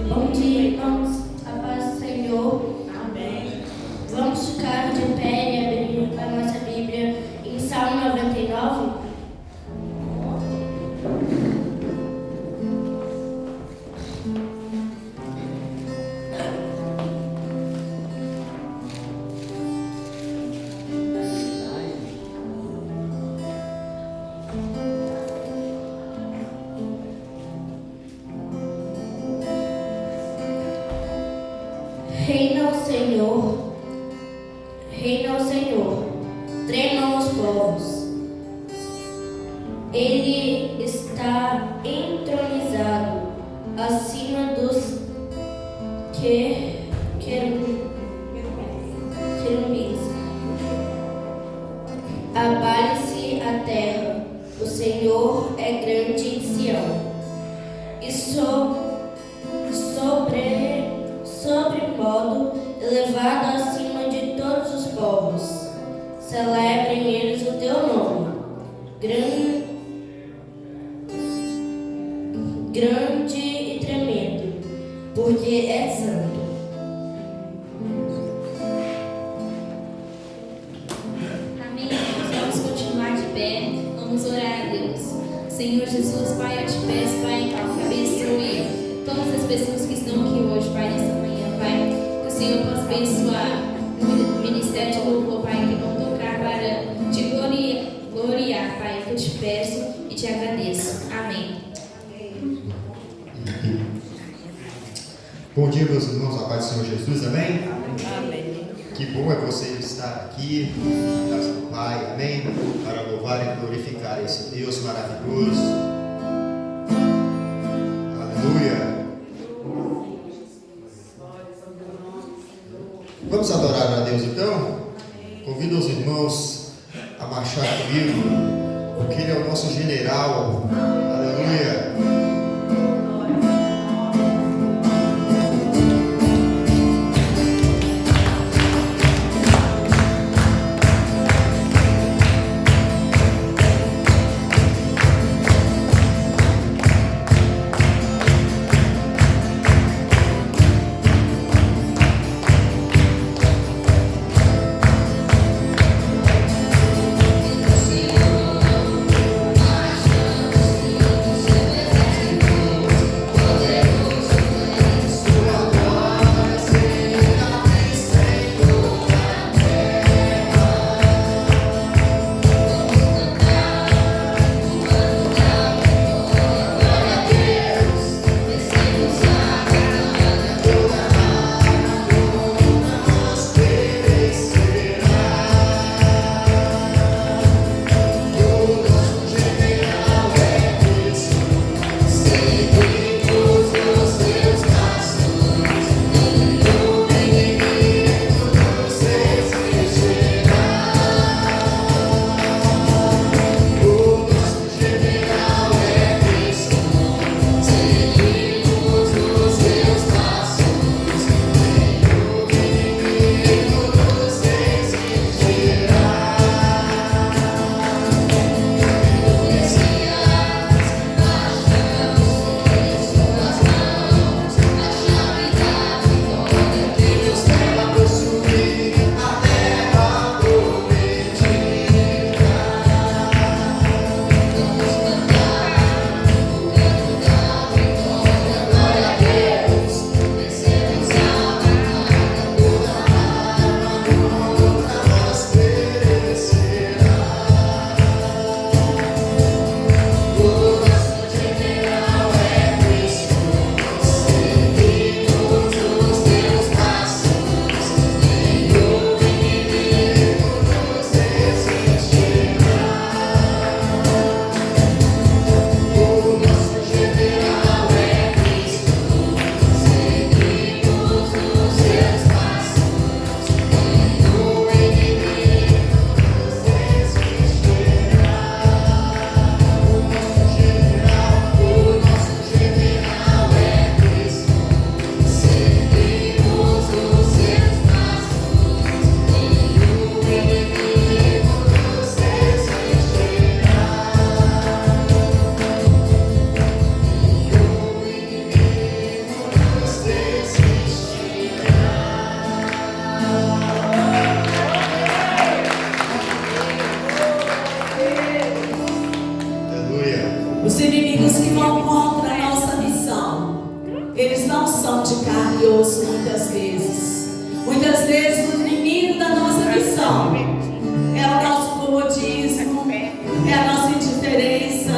Bom dia, irmãos. A paz do Senhor. Amém. Vamos ficar de pé e abrir a nossa Bíblia em Salmo 99. Reina o Senhor, tremam os povos. Ele está entronizado acima dos querubins. Abale-se a terra, o Senhor é grande em Sião, e sobremodo elevado acima de todos os povos. Celebrem eles o teu nome, grande e tremendo, porque é santo. Amém. Vamos continuar de pé, vamos orar a Deus. Senhor Jesus, Pai, eu te peço, Pai, que abençoe todas as pessoas que estão aqui hoje, Pai, nessa manhã, Pai. Que o Senhor possa abençoar o ministério de louvor, Pai, que vão tocar para te gloriar, Pai. Que eu te peço e te agradeço. Amém. Bom dia, meus irmãos, a paz do Senhor Jesus, amém? Amém. Que bom é você estar aqui, na casa do Pai, amém? Para louvar e glorificar esse Deus maravilhoso. Aleluia. Vamos adorar a Deus então? Convido os irmãos a marchar comigo, porque Ele é o nosso general. Aleluia. Senhor, eles não são de carne e osso muitas vezes. Muitas vezes o inimigo da nossa missão é o nosso comodismo, é a nossa indiferença,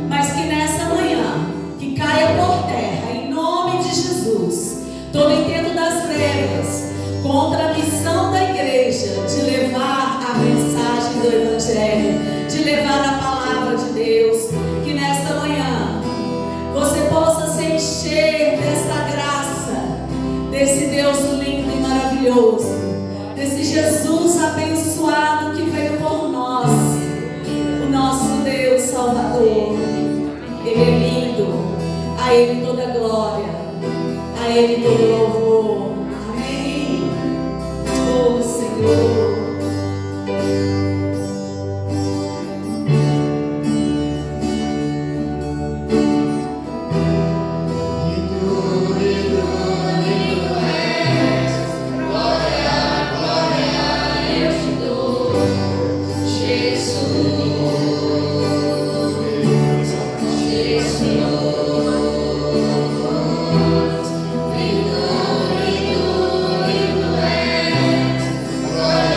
mas que nessa manhã, que caia por terra, em nome de Jesus, todo intento das trevas contra a missão da igreja de levar a mensagem do Evangelho, de levar a palavra de Deus, que nesta manhã você possa se encher dessa graça, desse Deus lindo e maravilhoso, desse Jesus abençoado que veio por nós, o nosso Deus Salvador. Ele é lindo, a Ele toda glória, a Ele todo louvor. Amém. Oh Senhor. Glória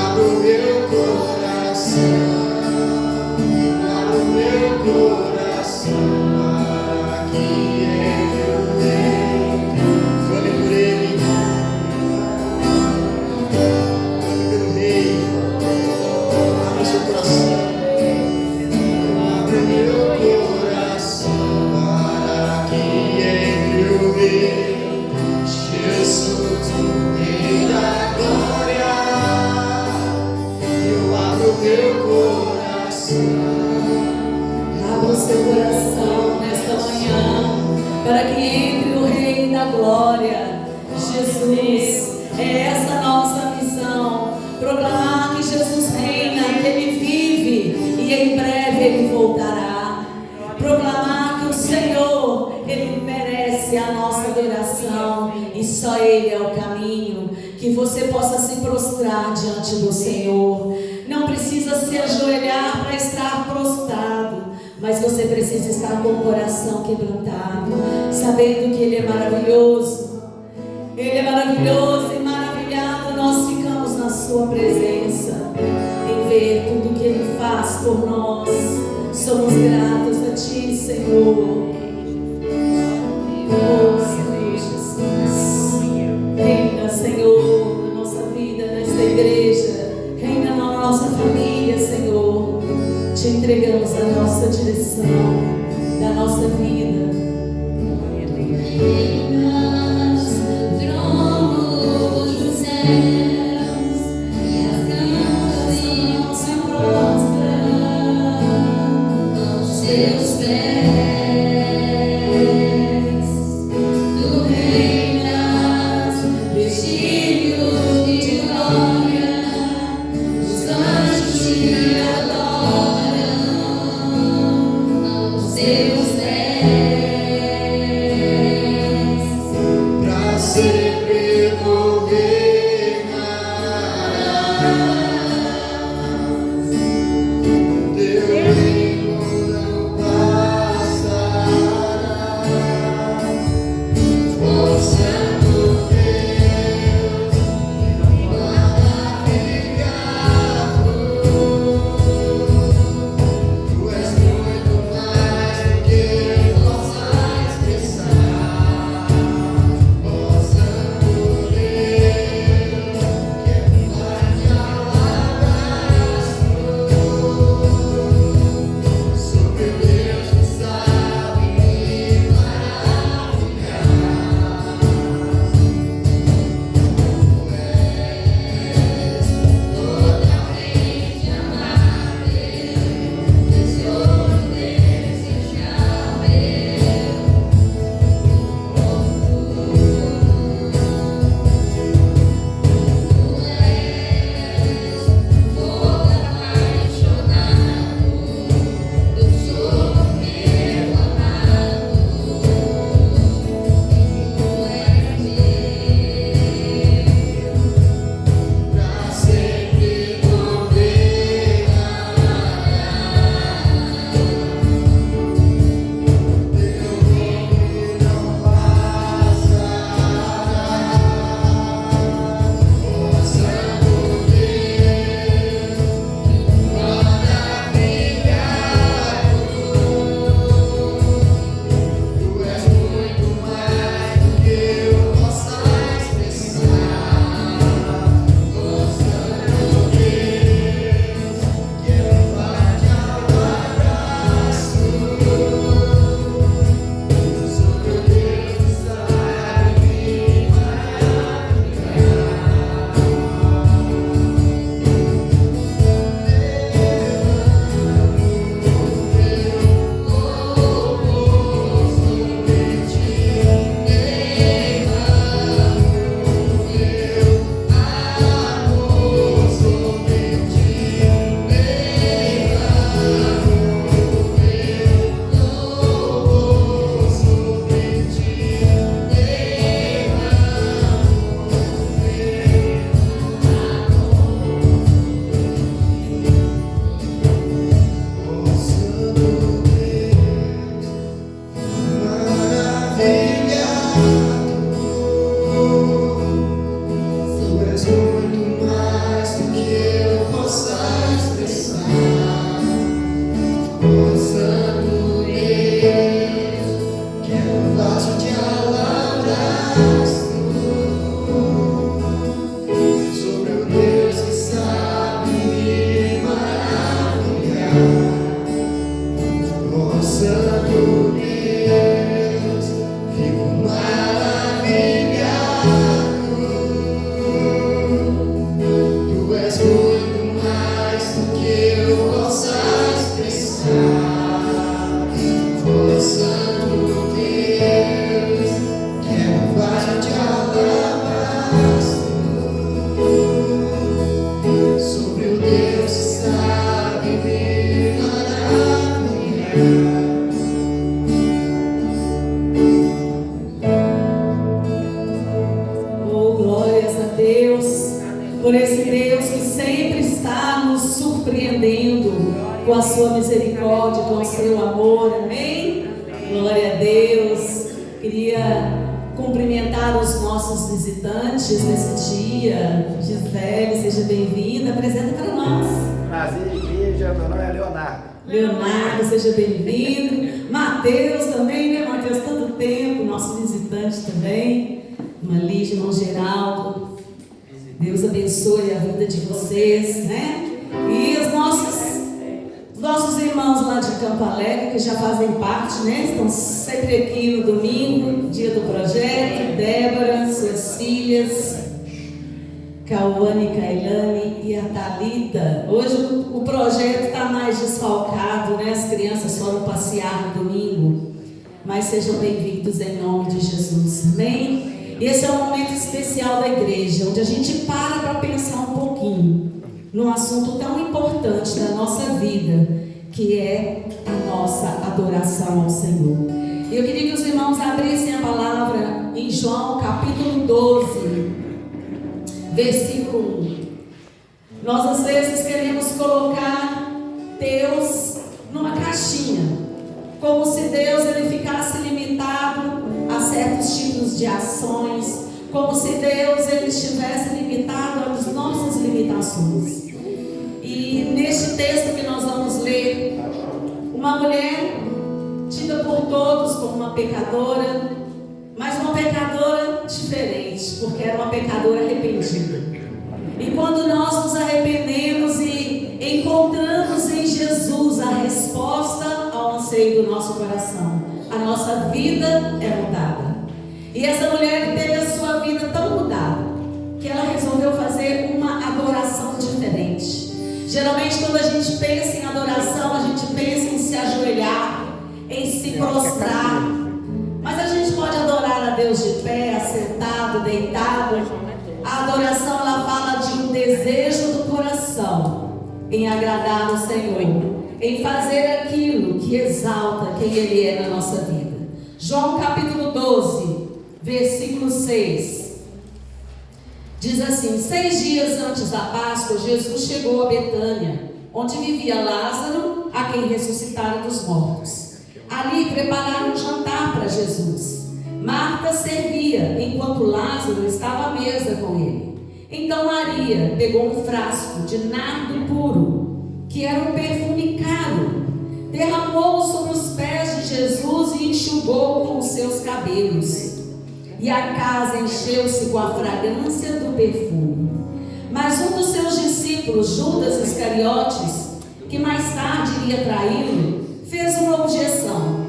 abro meu coração, abro meu coração para que entre o Rei. Fale por Ele, fale pelo Rei. Abra seu coração. Abro meu coração para que entre o Rei. Jesus, o Rei da glória. Eu abro meu coração. Abra o seu coração nesta manhã, para que entre o Rei da Glória, Jesus. É essa nossa missão, proclamar que Jesus reina, que Ele vive e em breve Ele voltará. Proclamar que o Senhor, Ele merece a nossa adoração e só Ele é o caminho. Que você possa se prostrar diante do Senhor. Não precisa se ajoelhar para estar prostrado, mas você precisa estar com o coração quebrantado, sabendo que Ele é maravilhoso. Ele é maravilhoso e maravilhado. Nós ficamos na Sua presença, em ver tudo que Ele faz por nós. Somos gratos a Ti, Senhor. Oh, Senhor Jesus. Reina, Senhor, na nossa vida, nesta igreja. Reina na nossa família, Senhor. Te entregamos a nossa direção, da nossa vida. Reinas no trono dos céus, e as nações se prostram aos seus pés. Tu reinas, vestido de glória, os anjos te adoram aos seus pés. possa expressar. Oh Santo Deus, quero vaso de palavras sobre o Deus que sabe me maravilhar. Oh Santo Deus, fico maravilhado. Tu és muito mais do que eu possa expressar. Oh Santo Deus, quero vaso de palavras sobre o Deus que sabe me maravilhar. Oh, glórias a Deus, por esse Deus que sempre está nos surpreendendo com a sua misericórdia, com o seu amor, amém? Glória a Deus. Queria cumprimentar os nossos visitantes nesse dia. Gisele, seja bem-vinda, apresenta para nós. Prazer, igreja, meu nome é Leonardo. Leonardo, seja bem-vindo. Mateus também, né? Mateus, tanto tempo, nosso visitante também. Irmã Lígia, irmão Geraldo. Deus abençoe a vida de vocês, né? E os nossos irmãos lá de Campo Alegre, que já fazem parte, né? Estão sempre aqui no domingo, dia do projeto. Débora, suas filhas, Cauane, Kailane e a Thalita. Hoje o projeto está mais desfalcado, né? As crianças foram passear no domingo. Mas sejam bem-vindos em nome de Jesus, amém? Esse é um momento especial da igreja, onde a gente para pensar um pouquinho num assunto tão importante da nossa vida, que é a nossa adoração ao Senhor. Eu queria que os irmãos abrissem a palavra em João capítulo 12, versículo 1. Nós às vezes queremos colocar Deus numa caixinha, como se Deus ele ficasse limitado a certos tipos de ações, como se Deus ele estivesse limitado às nossas limitações. E neste texto que nós vamos ler, uma mulher tida por todos como uma pecadora, mas uma pecadora diferente, porque era uma pecadora arrependida. E quando nós nos arrependemos e encontramos em Jesus a resposta ao anseio do nosso coração, a nossa vida é mudada. E essa mulher teve a sua vida tão mudada que ela resolveu fazer uma adoração diferente. Geralmente quando a gente pensa em adoração, a gente pensa em se ajoelhar, em se prostrar. Mas a gente pode adorar a Deus de pé, sentado, deitado. A adoração ela fala de um desejo do coração em agradar o Senhor, em fazer aquilo que exalta quem Ele é na nossa vida. João capítulo 12, versículo 6. Diz assim: 6 dias antes da Páscoa, Jesus chegou a Betânia, onde vivia Lázaro, a quem ressuscitara dos mortos. Ali prepararam um jantar para Jesus. Marta servia, enquanto Lázaro estava à mesa com ele. Então Maria pegou um frasco de nardo puro, que era um perfume caro, derramou-o sobre os pés de Jesus e enxugou com os seus cabelos. E a casa encheu-se com a fragrância do perfume. Mas um dos seus discípulos, Judas Iscariotes, que mais tarde iria traí-lo, fez uma objeção: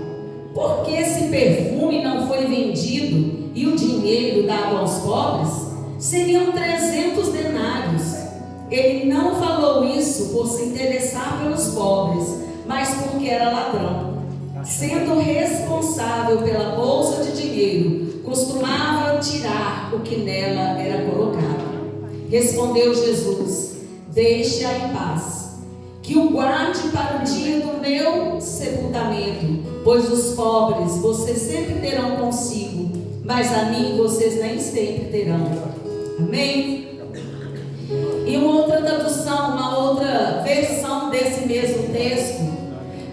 por que esse perfume não foi vendido e o dinheiro dado aos pobres? Seriam 300 denários. Ele não falou isso por se interessar pelos pobres, mas porque era ladrão. Sendo responsável pela bolsa de dinheiro, costumava tirar o que nela era colocado. Respondeu Jesus: deixe-a em paz, que o guarde para o dia do meu sepultamento, pois os pobres vocês sempre terão consigo, mas a mim vocês nem sempre terão. Amém? E uma outra tradução, uma outra versão desse mesmo texto,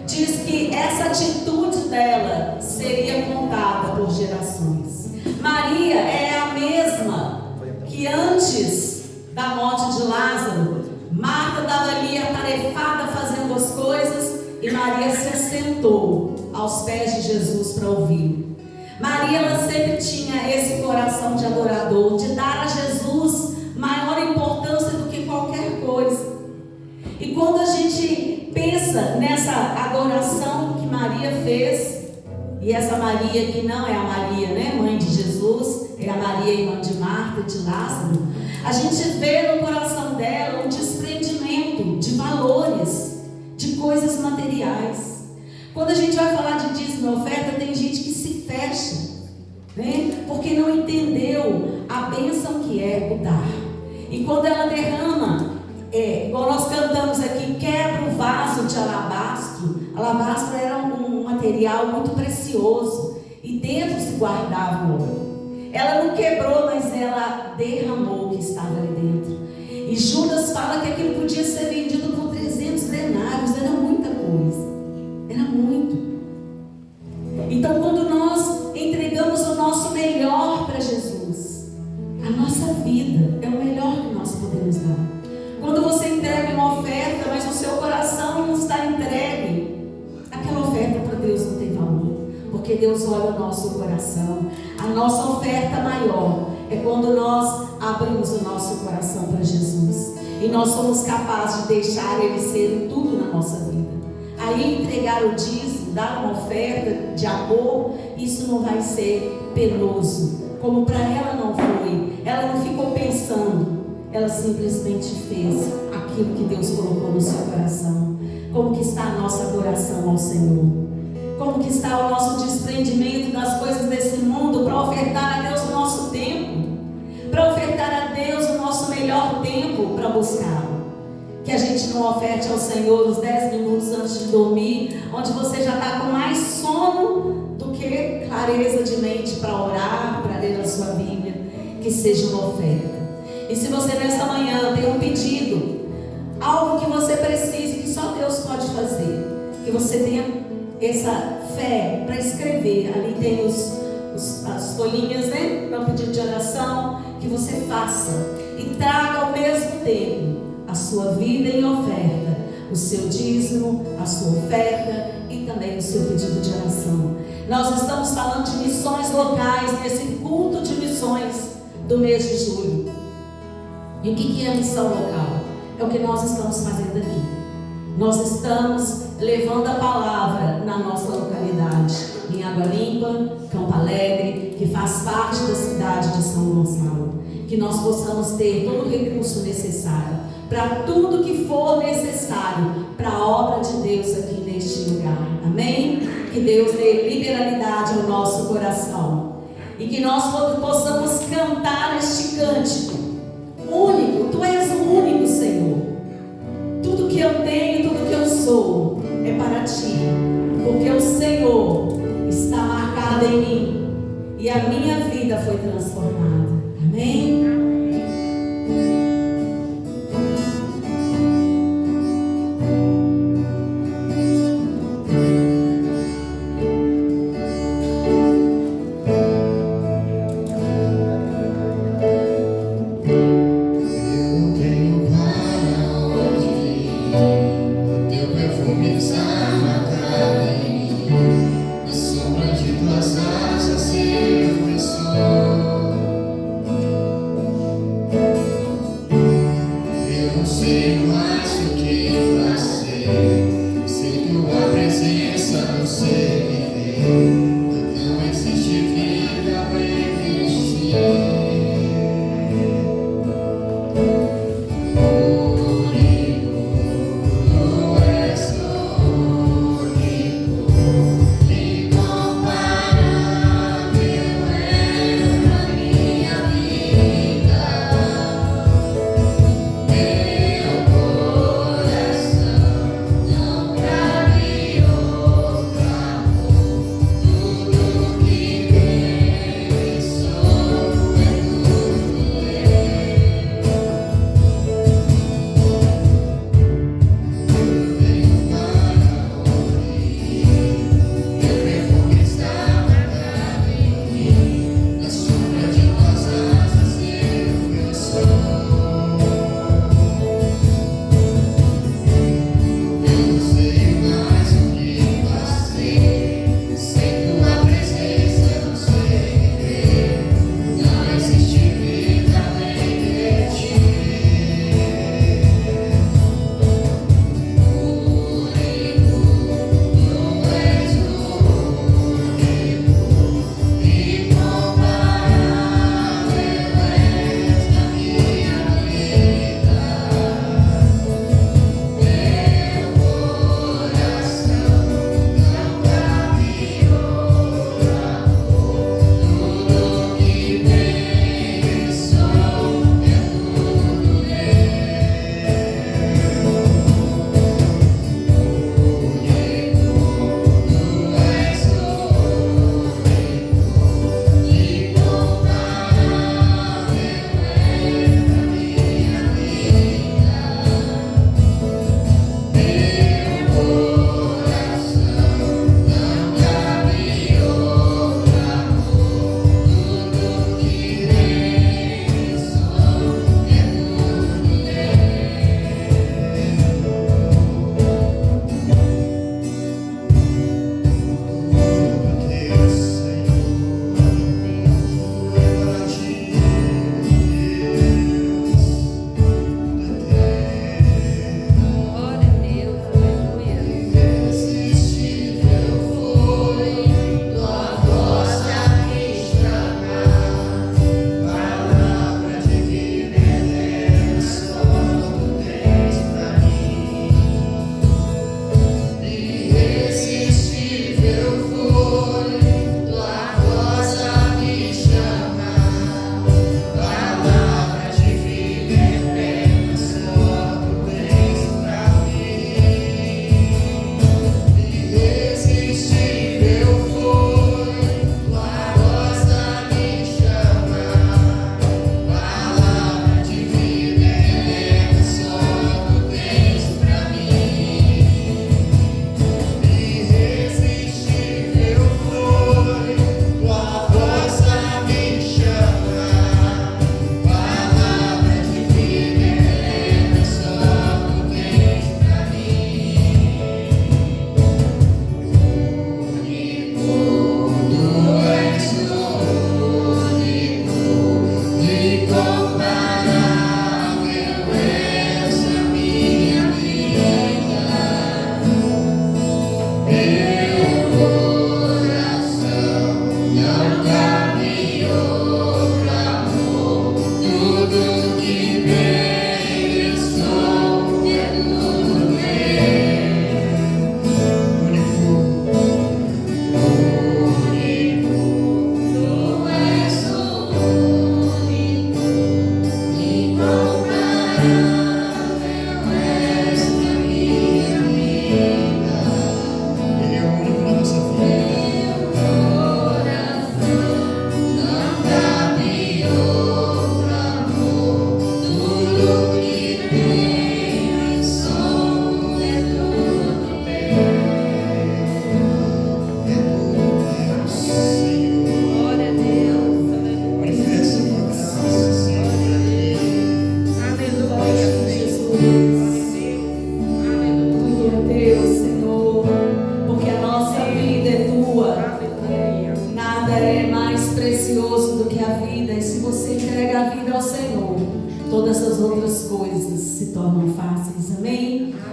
diz que essa atitude dela seria contada por gerações. Maria é a mesma que antes da morte de Lázaro, Marta dava Maria se assentou aos pés de Jesus para ouvi-lo. Maria, ela sempre tinha esse coração de adorador, de dar a Jesus maior importância do que qualquer coisa. E quando a gente pensa nessa adoração que Maria fez, e essa Maria que não é a Maria, né, mãe de Jesus, é a Maria, irmã de Marta e de Lázaro, a gente vê no coração dela um desprendimento de valores, de coisas materiais. Quando a gente vai falar de dízimo e oferta, tem gente que se fecha, né, porque não entendeu a bênção que é o dar. E quando ela derrama, igual nós cantamos aqui, quebra o vaso de alabastro. Alabastro era um material muito precioso e dentro se guardava o ouro. Ela não quebrou, mas ela derramou o que estava ali dentro. E Judas fala que aquilo podia ser vendido por 300 denários. Era muita coisa, era muito. Então, quando nós entregamos o nosso melhor para Jesus, a nossa vida é o melhor que nós podemos dar. Quando você entrega uma oferta, mas o seu coração não está entregue, aquela oferta para Deus não tem valor, porque Deus olha o nosso coração. A nossa oferta maior é quando nós abrimos o nosso coração para Jesus e nós somos capazes de deixar Ele ser tudo na nossa vida. Aí entregar o dízimo, dar uma oferta de amor, isso não vai ser penoso, como para ela não foi. Ela não ficou pensando, ela simplesmente fez aquilo que Deus colocou no seu coração. Como que está a nossa adoração ao Senhor? Como que está o nosso desprendimento das coisas desse mundo para ofertar a Deus o nosso tempo? Para ofertar a Deus o nosso melhor tempo para buscá-lo. Que a gente não oferte ao Senhor os 10 minutos antes de dormir, onde você já está com mais sono do que clareza de mente para orar, para ler a sua Bíblia. Que seja uma oferta. E se você nesta manhã tem um pedido, algo que você precise, que só Deus pode fazer, que você tenha essa fé para escrever. Ali tem as folhinhas, né, para o pedido de oração, que você faça e traga ao mesmo tempo a sua vida em oferta, o seu dízimo, a sua oferta e também o seu pedido de oração. Nós estamos falando de missões locais nesse culto de missões do mês de julho. E o que é a missão local? É o que nós estamos fazendo aqui. Nós estamos levando a palavra na nossa localidade, em Água Limpa, Campo Alegre, que faz parte da cidade de São Gonçalo. Que nós possamos ter todo o recurso necessário para tudo que for necessário para a obra de Deus aqui neste lugar. Amém? Que Deus dê liberalidade ao nosso coração e que nós possamos cantar este cântico único. Tu és o único, Senhor. Tudo que eu tenho, tudo que eu sou é para Ti, porque o Senhor está marcado em mim e a minha vida foi transformada. Amém?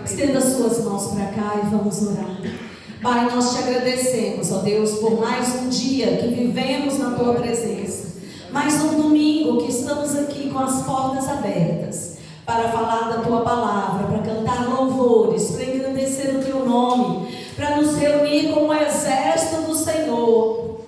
Estenda as suas mãos para cá e vamos orar. Pai, nós te agradecemos, ó Deus, por mais um dia que vivemos na tua presença. Mais um domingo que estamos aqui com as portas abertas para falar da tua palavra, para cantar louvores, para engrandecer o teu nome, para nos reunir como exército do Senhor,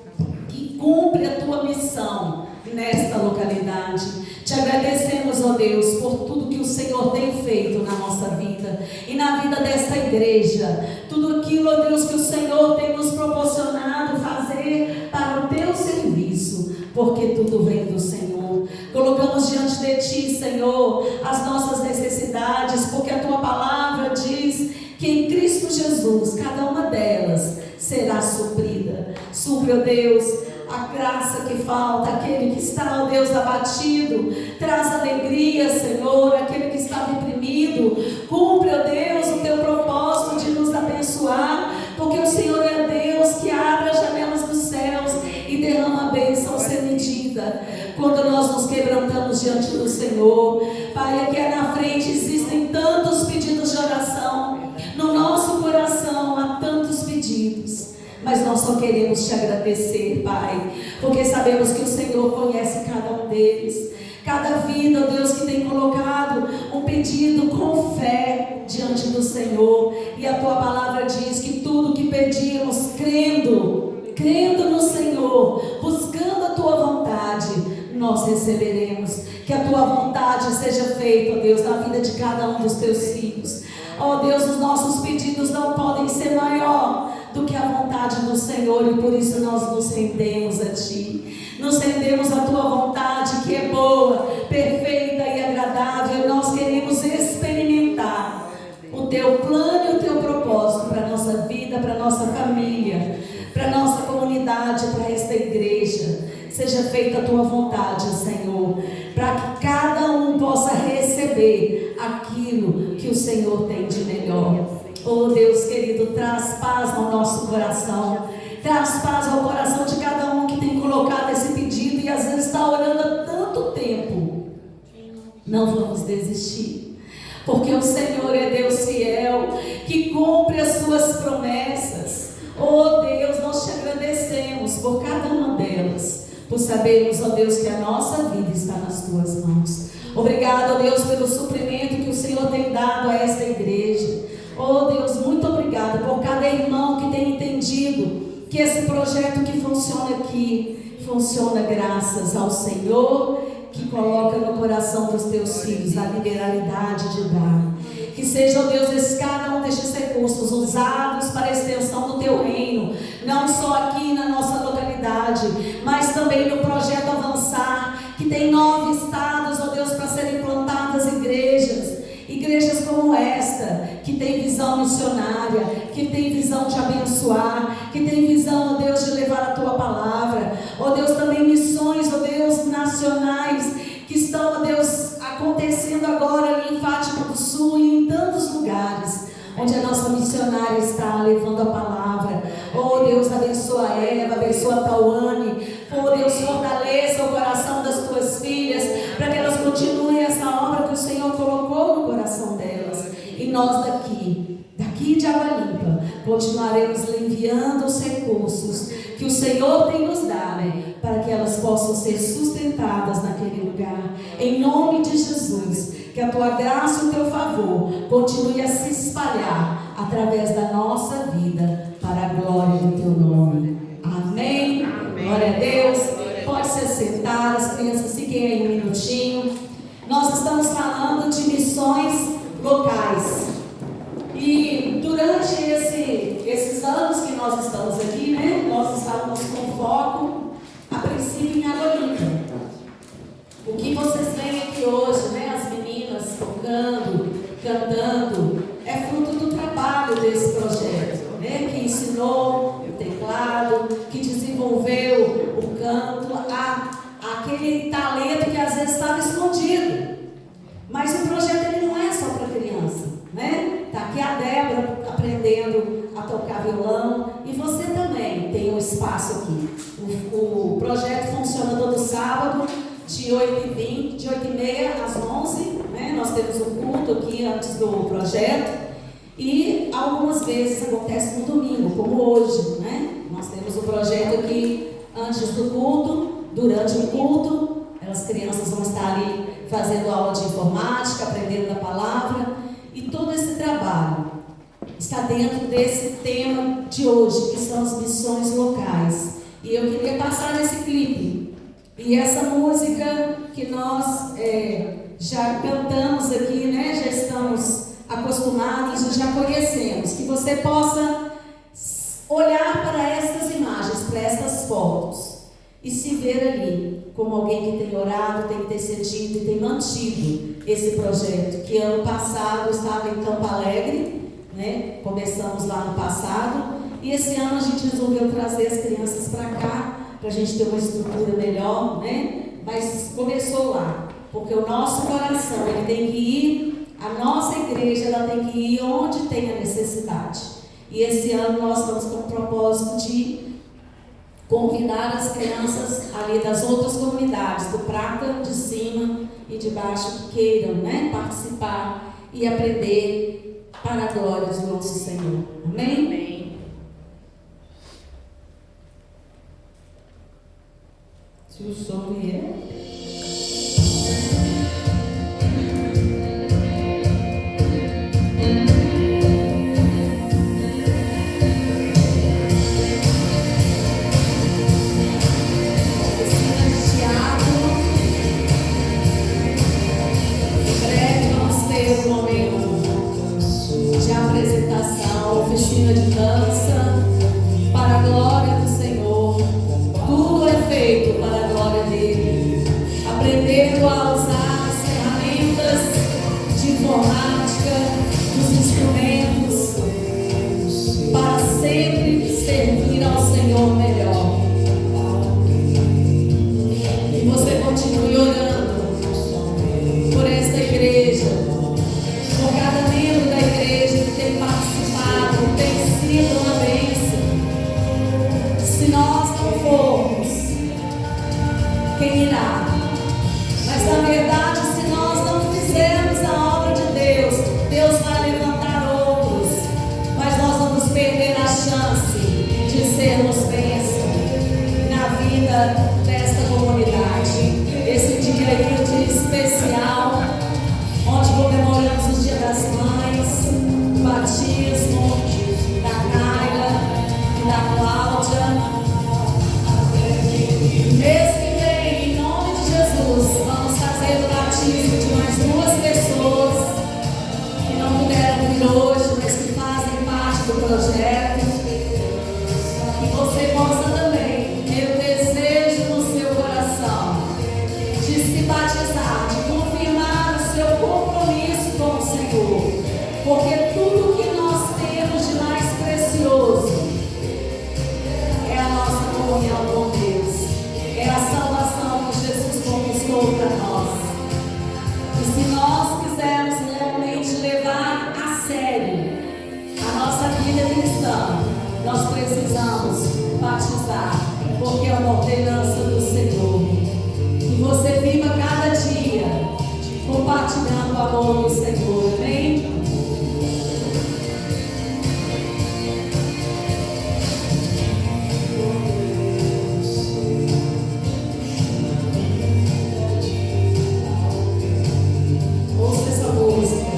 que cumpre a tua missão nesta localidade. Te agradecemos, ó Deus, por tudo que o Senhor tem feito na nossa vida e na vida desta igreja. Tudo aquilo, ó Deus, que o Senhor tem nos proporcionado fazer para o teu serviço, porque tudo vem do Senhor. Colocamos diante de ti, Senhor, as nossas necessidades, porque a tua palavra diz que em Cristo Jesus, cada uma delas será suprida. Supre, ó Deus, a graça que falta, aquele que está, ó Deus, abatido, traz alegria, Senhor, aquele que está deprimido, cumpre, ó Deus, o teu propósito de nos abençoar, porque o Senhor é Deus que abre as janelas dos céus e derrama a bênção sem medida. Quando nós nos quebrantamos diante do Senhor, Pai, aqui na frente existem tantos pedidos de oração, no nosso coração há tantos pedidos, mas nós só queremos te agradecer, Pai, porque sabemos que o Senhor conhece cada um deles, cada vida, ó Deus, que tem colocado um pedido com fé diante do Senhor, e a tua palavra diz que tudo que pedimos, crendo no Senhor, buscando a tua vontade, nós receberemos. Que a tua vontade seja feita, ó Deus, na vida de cada um dos teus filhos. Ó Deus, os nossos pedidos não podem ser maior do que a vontade do Senhor, e por isso nós nos rendemos a ti. Nos rendemos à tua vontade, que é boa, perfeita e agradável. Nós queremos experimentar o teu plano e o teu propósito para a nossa vida, para a nossa família, para a nossa comunidade, para esta igreja. Seja feita a tua vontade, Senhor, para que cada um possa receber aquilo que o Senhor tem de melhor. Oh Deus querido, traz paz ao nosso coração, traz paz ao coração de cada um que tem colocado esse pedido e às vezes está orando há tanto tempo. Não vamos desistir, porque o Senhor é Deus fiel, que cumpre as suas promessas. Oh Deus, nós te agradecemos por cada uma delas, por sabermos, ó Deus, que a nossa vida está nas tuas mãos. Obrigado, ó Deus, pelo suprimento que o Senhor tem dado a esta igreja. Oh Deus, muito obrigado por cada irmão que tem entendido que esse projeto que funciona aqui, funciona graças ao Senhor, que coloca no coração dos teus filhos a liberalidade de dar. Que seja, ó Deus, cada um destes recursos usados para a extensão do teu reino, não só aqui na nossa localidade, mas também no projeto Avançar, que tem 9 estados, ó Deus, para serem plantadas igrejas como esta, que tem visão missionária, que tem visão de abençoar, que tem visão, ó Deus, de levar a tua palavra, ó Deus, também missões, ó Deus, nacionais, que estão, ó Deus, acontecendo agora ali em Fátima do Sul e em tantos lugares, onde a nossa missionária está levando a palavra. Oh Deus, abençoa a Eva, abençoa a Tauane. Oh Deus, fortaleça o coração das tuas filhas, para que elas continuem essa obra que o Senhor colocou no coração delas. E nós daqui de Água Limpa, continuaremos enviando os recursos que o Senhor tem nos dado, para que elas possam ser sustentadas naquele lugar. Em nome de Jesus, que a tua graça e o teu favor continue a se espalhar através da nossa vida, para a glória do teu nome. Amém. Glória a Deus. Pode se sentar, as crianças fiquem aí um minutinho. Nós estamos falando de missões locais. E durante esses anos que nós estamos aqui, né, nós estávamos com foco, a princípio, em Água Limpa. O que vocês veem aqui hoje, né, as meninas tocando, cantando, é fruto do trabalho desse projeto, né, que ensinou o teclado, que desenvolveu o canto, aquele talento que às vezes estava escondido. Mas o projeto ele não é só para criança, né? Está aqui a Débora aprendendo a tocar violão, e você também tem um espaço aqui. O projeto funciona todo sábado, de 8h30 às 11h, né? Nós temos um culto aqui antes do projeto, E algumas vezes acontece no domingo, como hoje, né? Nós temos um projeto aqui antes do culto, durante o culto, as crianças vão estar ali fazendo aula de informática, aprendendo a palavra, e todo esse trabalho está dentro desse tema de hoje, que são as missões locais. E eu queria passar esse clipe. E essa música que nós já cantamos aqui, né? Já estamos acostumados e já conhecemos. Que você possa olhar para estas imagens, para estas fotos, e se ver ali como alguém que tem orado, tem intercedido e tem mantido esse projeto, que ano passado estava em Campo Alegre, né? Começamos lá no passado, e esse ano a gente resolveu trazer as crianças para cá, para a gente ter uma estrutura melhor, né? Mas começou lá, porque o nosso coração, ele tem que ir, a nossa igreja, ela tem que ir onde tem a necessidade. E esse ano nós estamos com o propósito de convidar as crianças ali das outras comunidades, do Prata, de Cima e de Baixo, que queiram, né, participar e aprender para a glória do nosso Senhor. Amém? Amém. Se o som vier. Oficina de dança, para a glória do Senhor. Tudo é feito para a glória dele. Aprendendo a usar as ferramentas de informática, os instrumentos, para sempre servir ao Senhor melhor. E você continue orando por esta igreja, por cada membro da igreja que tem participado, tem sido uma bênção. Se nós não formos, quem irá? Mas na verdade, se nós não fizermos a obra de Deus, Deus vai levantar outros, mas nós vamos perder a chance de sermos bênção na vida desta comunidade. Esse dia aí é um dia especial, onde comemoramos o Dia das Mães, o batismo da Naila e da Cláudia. Mês que vem, em nome de Jesus, vamos fazer o batismo de mais 2 pessoas que não puderam vir hoje, mas que fazem parte do projeto. E você possa também ter o desejo no seu coração de se batizar, de confirmar o seu compromisso com o Senhor, porque tudo que nós temos de mais precioso é a nossa comunhão com Deus, é a salvação que Jesus conquistou para nós. E se nós quisermos realmente levar a sério a nossa vida cristã, nós precisamos batizar, porque é uma ordenança do Senhor. E você viva cada dia compartilhando o amor do Senhor. Amém? Ouça essa música.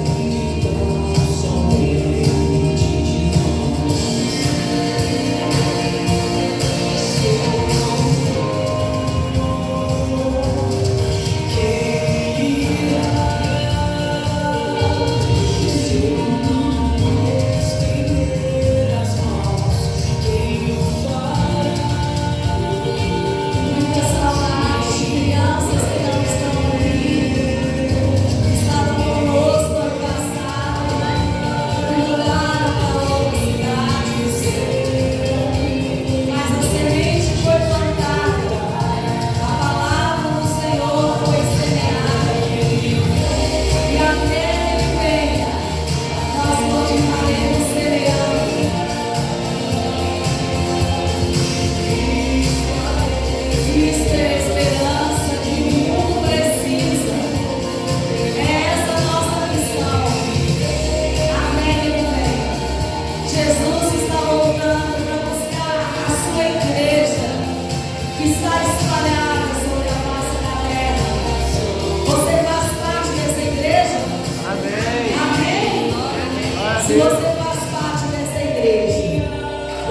Se você faz parte dessa igreja,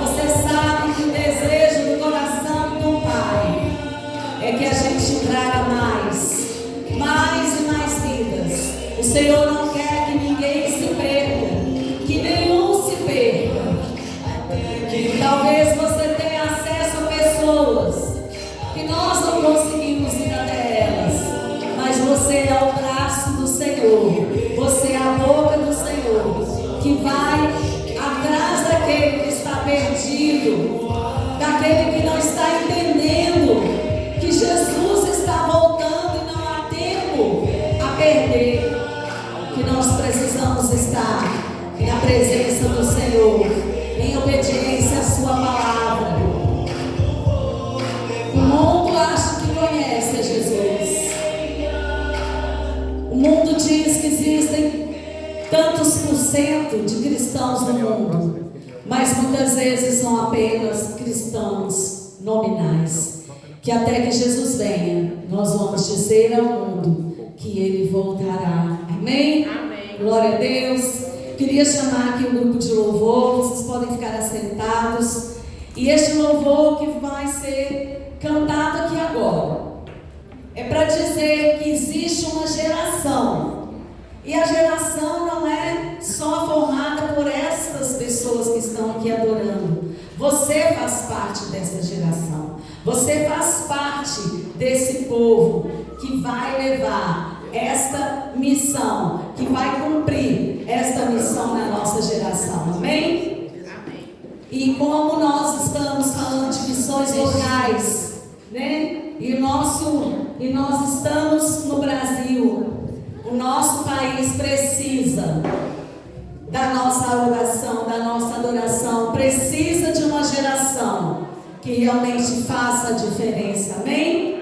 você sabe que o desejo do coração do Pai é que a gente traga mais e mais vidas. O Senhor não quer que ninguém se perca, que nenhum se perca. Que talvez você tenha acesso a pessoas que nós não conseguimos ir até elas, mas você é o braço do Senhor, você é a boca do Senhor, que vai atrás daquele que está perdido, daquele que não está entendendo que Jesus está voltando e não há tempo a perder, que nós precisamos estar na presença do Senhor, em obediência à sua palavra. O mundo acha que conhece a Jesus. O mundo diz que existem tantos por cento de cristãos no mundo, mas muitas vezes são apenas cristãos nominais. Que até que Jesus venha, nós vamos dizer ao mundo que Ele voltará. Amém? Amém. Glória a Deus. Queria chamar aqui um grupo de louvor, vocês podem ficar assentados. E este louvor que vai ser cantado aqui agora é para dizer que existe uma geração. E a geração não é só formada por essas pessoas que estão aqui adorando. Você faz parte dessa geração. Você faz parte desse povo que vai levar esta missão, que vai cumprir esta missão na nossa geração. Amém? Amém. E como nós estamos falando de missões locais, né? E nós estamos no Brasil. O nosso país precisa da nossa oração, da nossa adoração. Precisa de uma geração que realmente faça a diferença. Amém? Amém.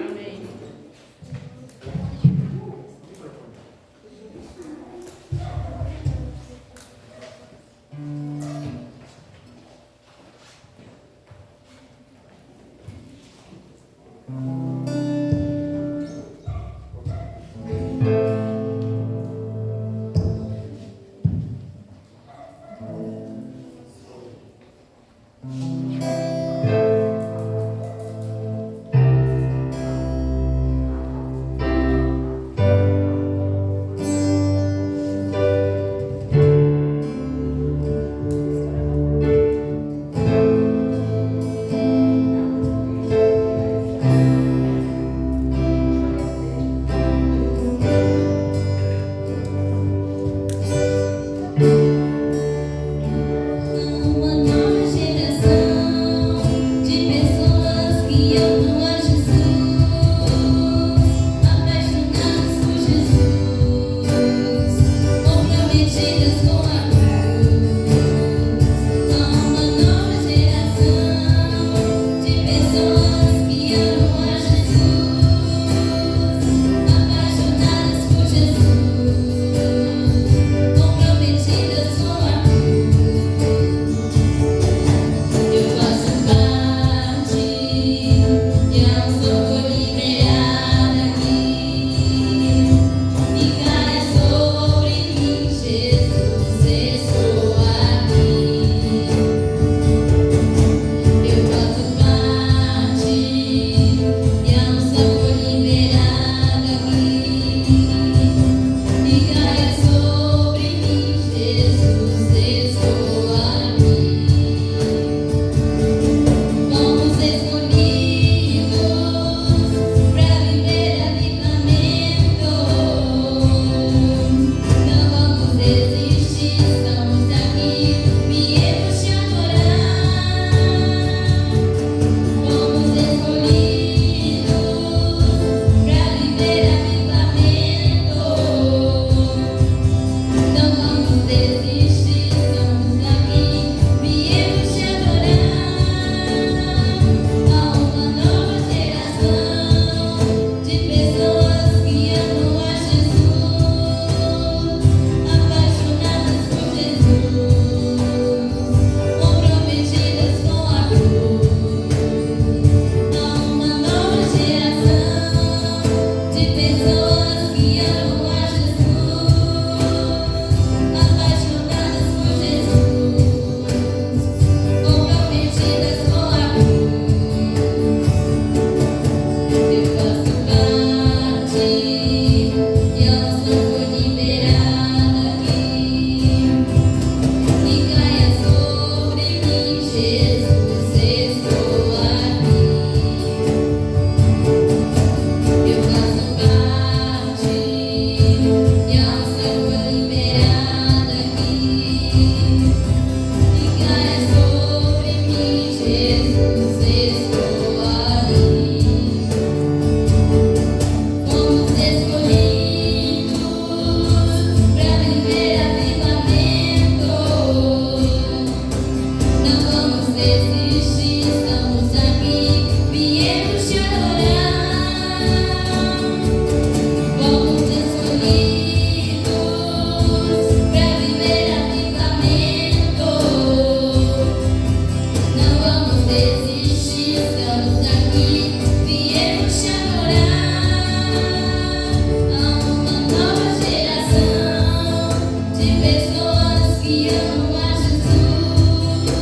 que amam a Jesus,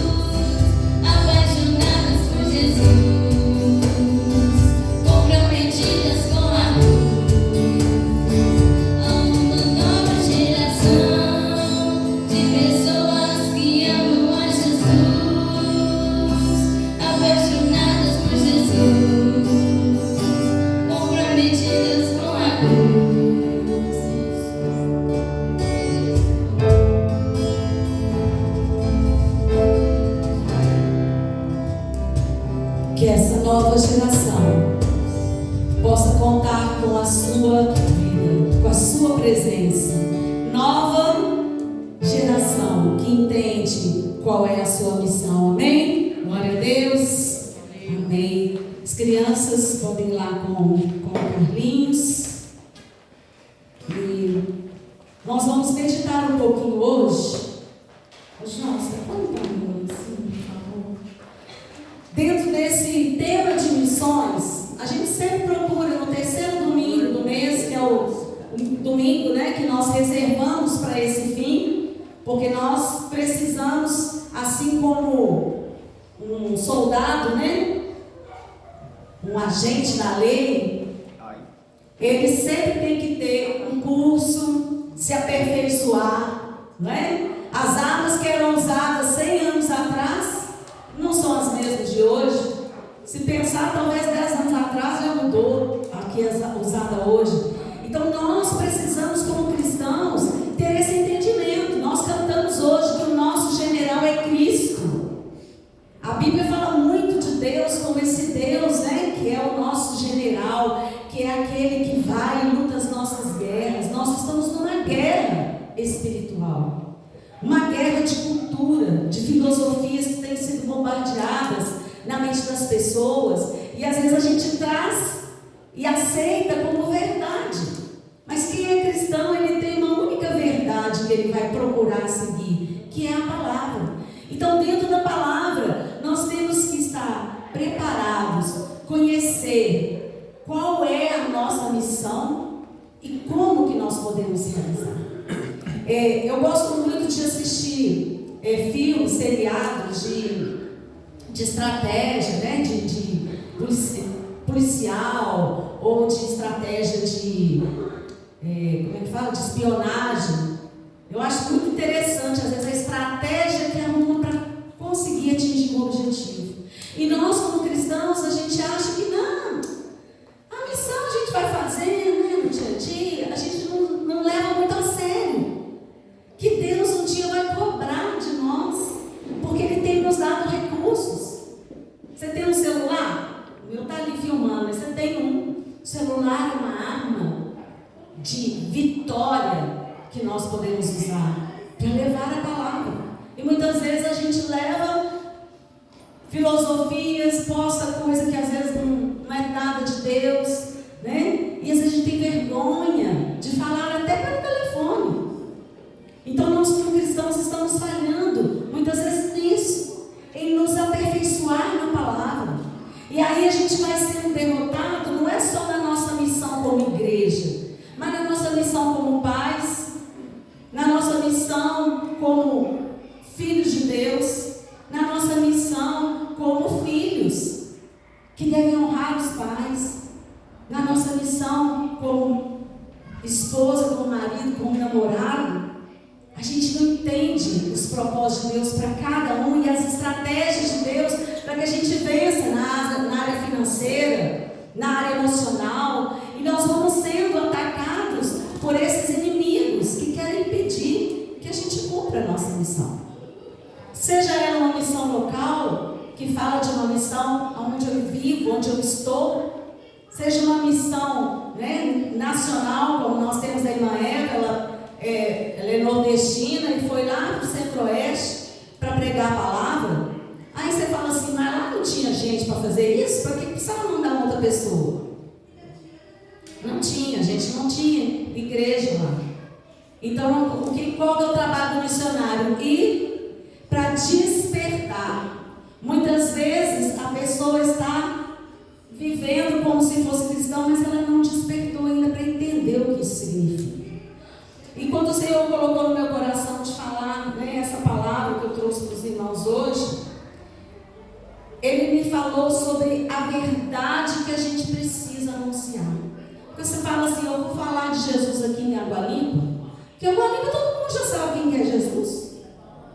apaixonadas por Jesus, comprometidas com a uma nova geração de pessoas que amam a Jesus, apaixonadas por Jesus, comprometidas com a cruz. Que essa nova geração possa contar com a sua vida, com a sua presença. Nova geração que entende qual é a sua missão. Amém? Glória a Deus. Amém. As crianças podem ir lá com o Carlinhos. E nós vamos meditar um pouquinho hoje. Nossa, põe para mim assim, por favor. Dentro desse tema de missões, a gente sempre procura no terceiro domingo do mês, que é o domingo, né, que nós reservamos para esse fim, porque nós precisamos, assim como um soldado, né, um agente da lei, ele sempre tem que ter um curso, se aperfeiçoar, não é? As armas que eram usadas 100 anos atrás não são as mesmas de hoje. Se pensar, talvez 10 anos atrás já mudou a que é usada hoje. Então nós precisamos, como cristãos, ter esse entendimento. Nós cantamos hoje que o nosso general é Cristo. A Bíblia fala muito de Deus como esse Deus, né, que é o nosso general, que é aquele que vai e luta as nossas guerras. Nós estamos numa guerra espiritual. Uma guerra de cultura, de filosofias que têm sido bombardeadas na mente das pessoas, e às vezes a gente traz e aceita como verdade. Mas quem é cristão, ele tem uma única verdade que ele vai procurar seguir, que é a palavra. Então, dentro da palavra, nós temos que estar preparados, conhecer qual é a nossa missão e como que nós podemos realizar. Eu gosto muito de assistir filmes, seriados de estratégia, né? de policial ou de estratégia de espionagem. Eu acho muito interessante, às vezes, a estratégia que arruma para conseguir atingir o objetivo. E nós, como cristãos, a gente acha que não, a missão a gente vai fazer, né, no dia a dia, a gente não leva muito a sério. Que Deus um dia vai cobrar de nós, porque Ele tem nos dado recursos. Você tem um celular? O meu está ali filmando, mas você tem um. O celular é uma arma de vitória que nós podemos usar para levar a palavra. E muitas vezes a gente leva filosofias, posta coisa que às vezes não é nada de Deus, né? E às vezes a gente tem vergonha de falar até pelo telefone. Então nós, como cristãos, estamos falhando muitas vezes nisso, em nos aperfeiçoar na palavra. E aí a gente vai sendo derrotado, não é só na nossa missão como igreja, mas na nossa missão como pais, na nossa missão como filhos de Deus, na nossa missão como filhos que devem honrar os pais, na nossa missão como esposa, como marido, como namorado. A gente não entende os propósitos de Deus para cada um e as estratégias de Deus para que a gente vença na área financeira, na área emocional, e nós vamos sendo atacados por esses inimigos que querem impedir que a gente cumpra a nossa missão. Seja ela uma missão local, que fala de uma missão onde eu vivo, onde eu estou, seja uma missão, né, nacional, como nós temos a irmã Eva, ela é nordestina e foi lá para o centro-oeste para pregar a palavra. Aí você fala assim, mas lá não tinha gente para fazer isso? Para que precisava mandar outra pessoa? Não tinha, gente, não tinha igreja lá. Então, qual que é o trabalho do missionário? Ir para despertar. Muitas vezes a pessoa está vivendo como se fosse cristão, mas ela não despertou ainda para entender o que isso significa. E quando o Senhor colocou no meu coração de falar, né, falou sobre a verdade que a gente precisa anunciar. Porque você fala assim, eu vou falar de Jesus aqui em Água Limpa, porque Água Limpa todo mundo já sabe quem é Jesus.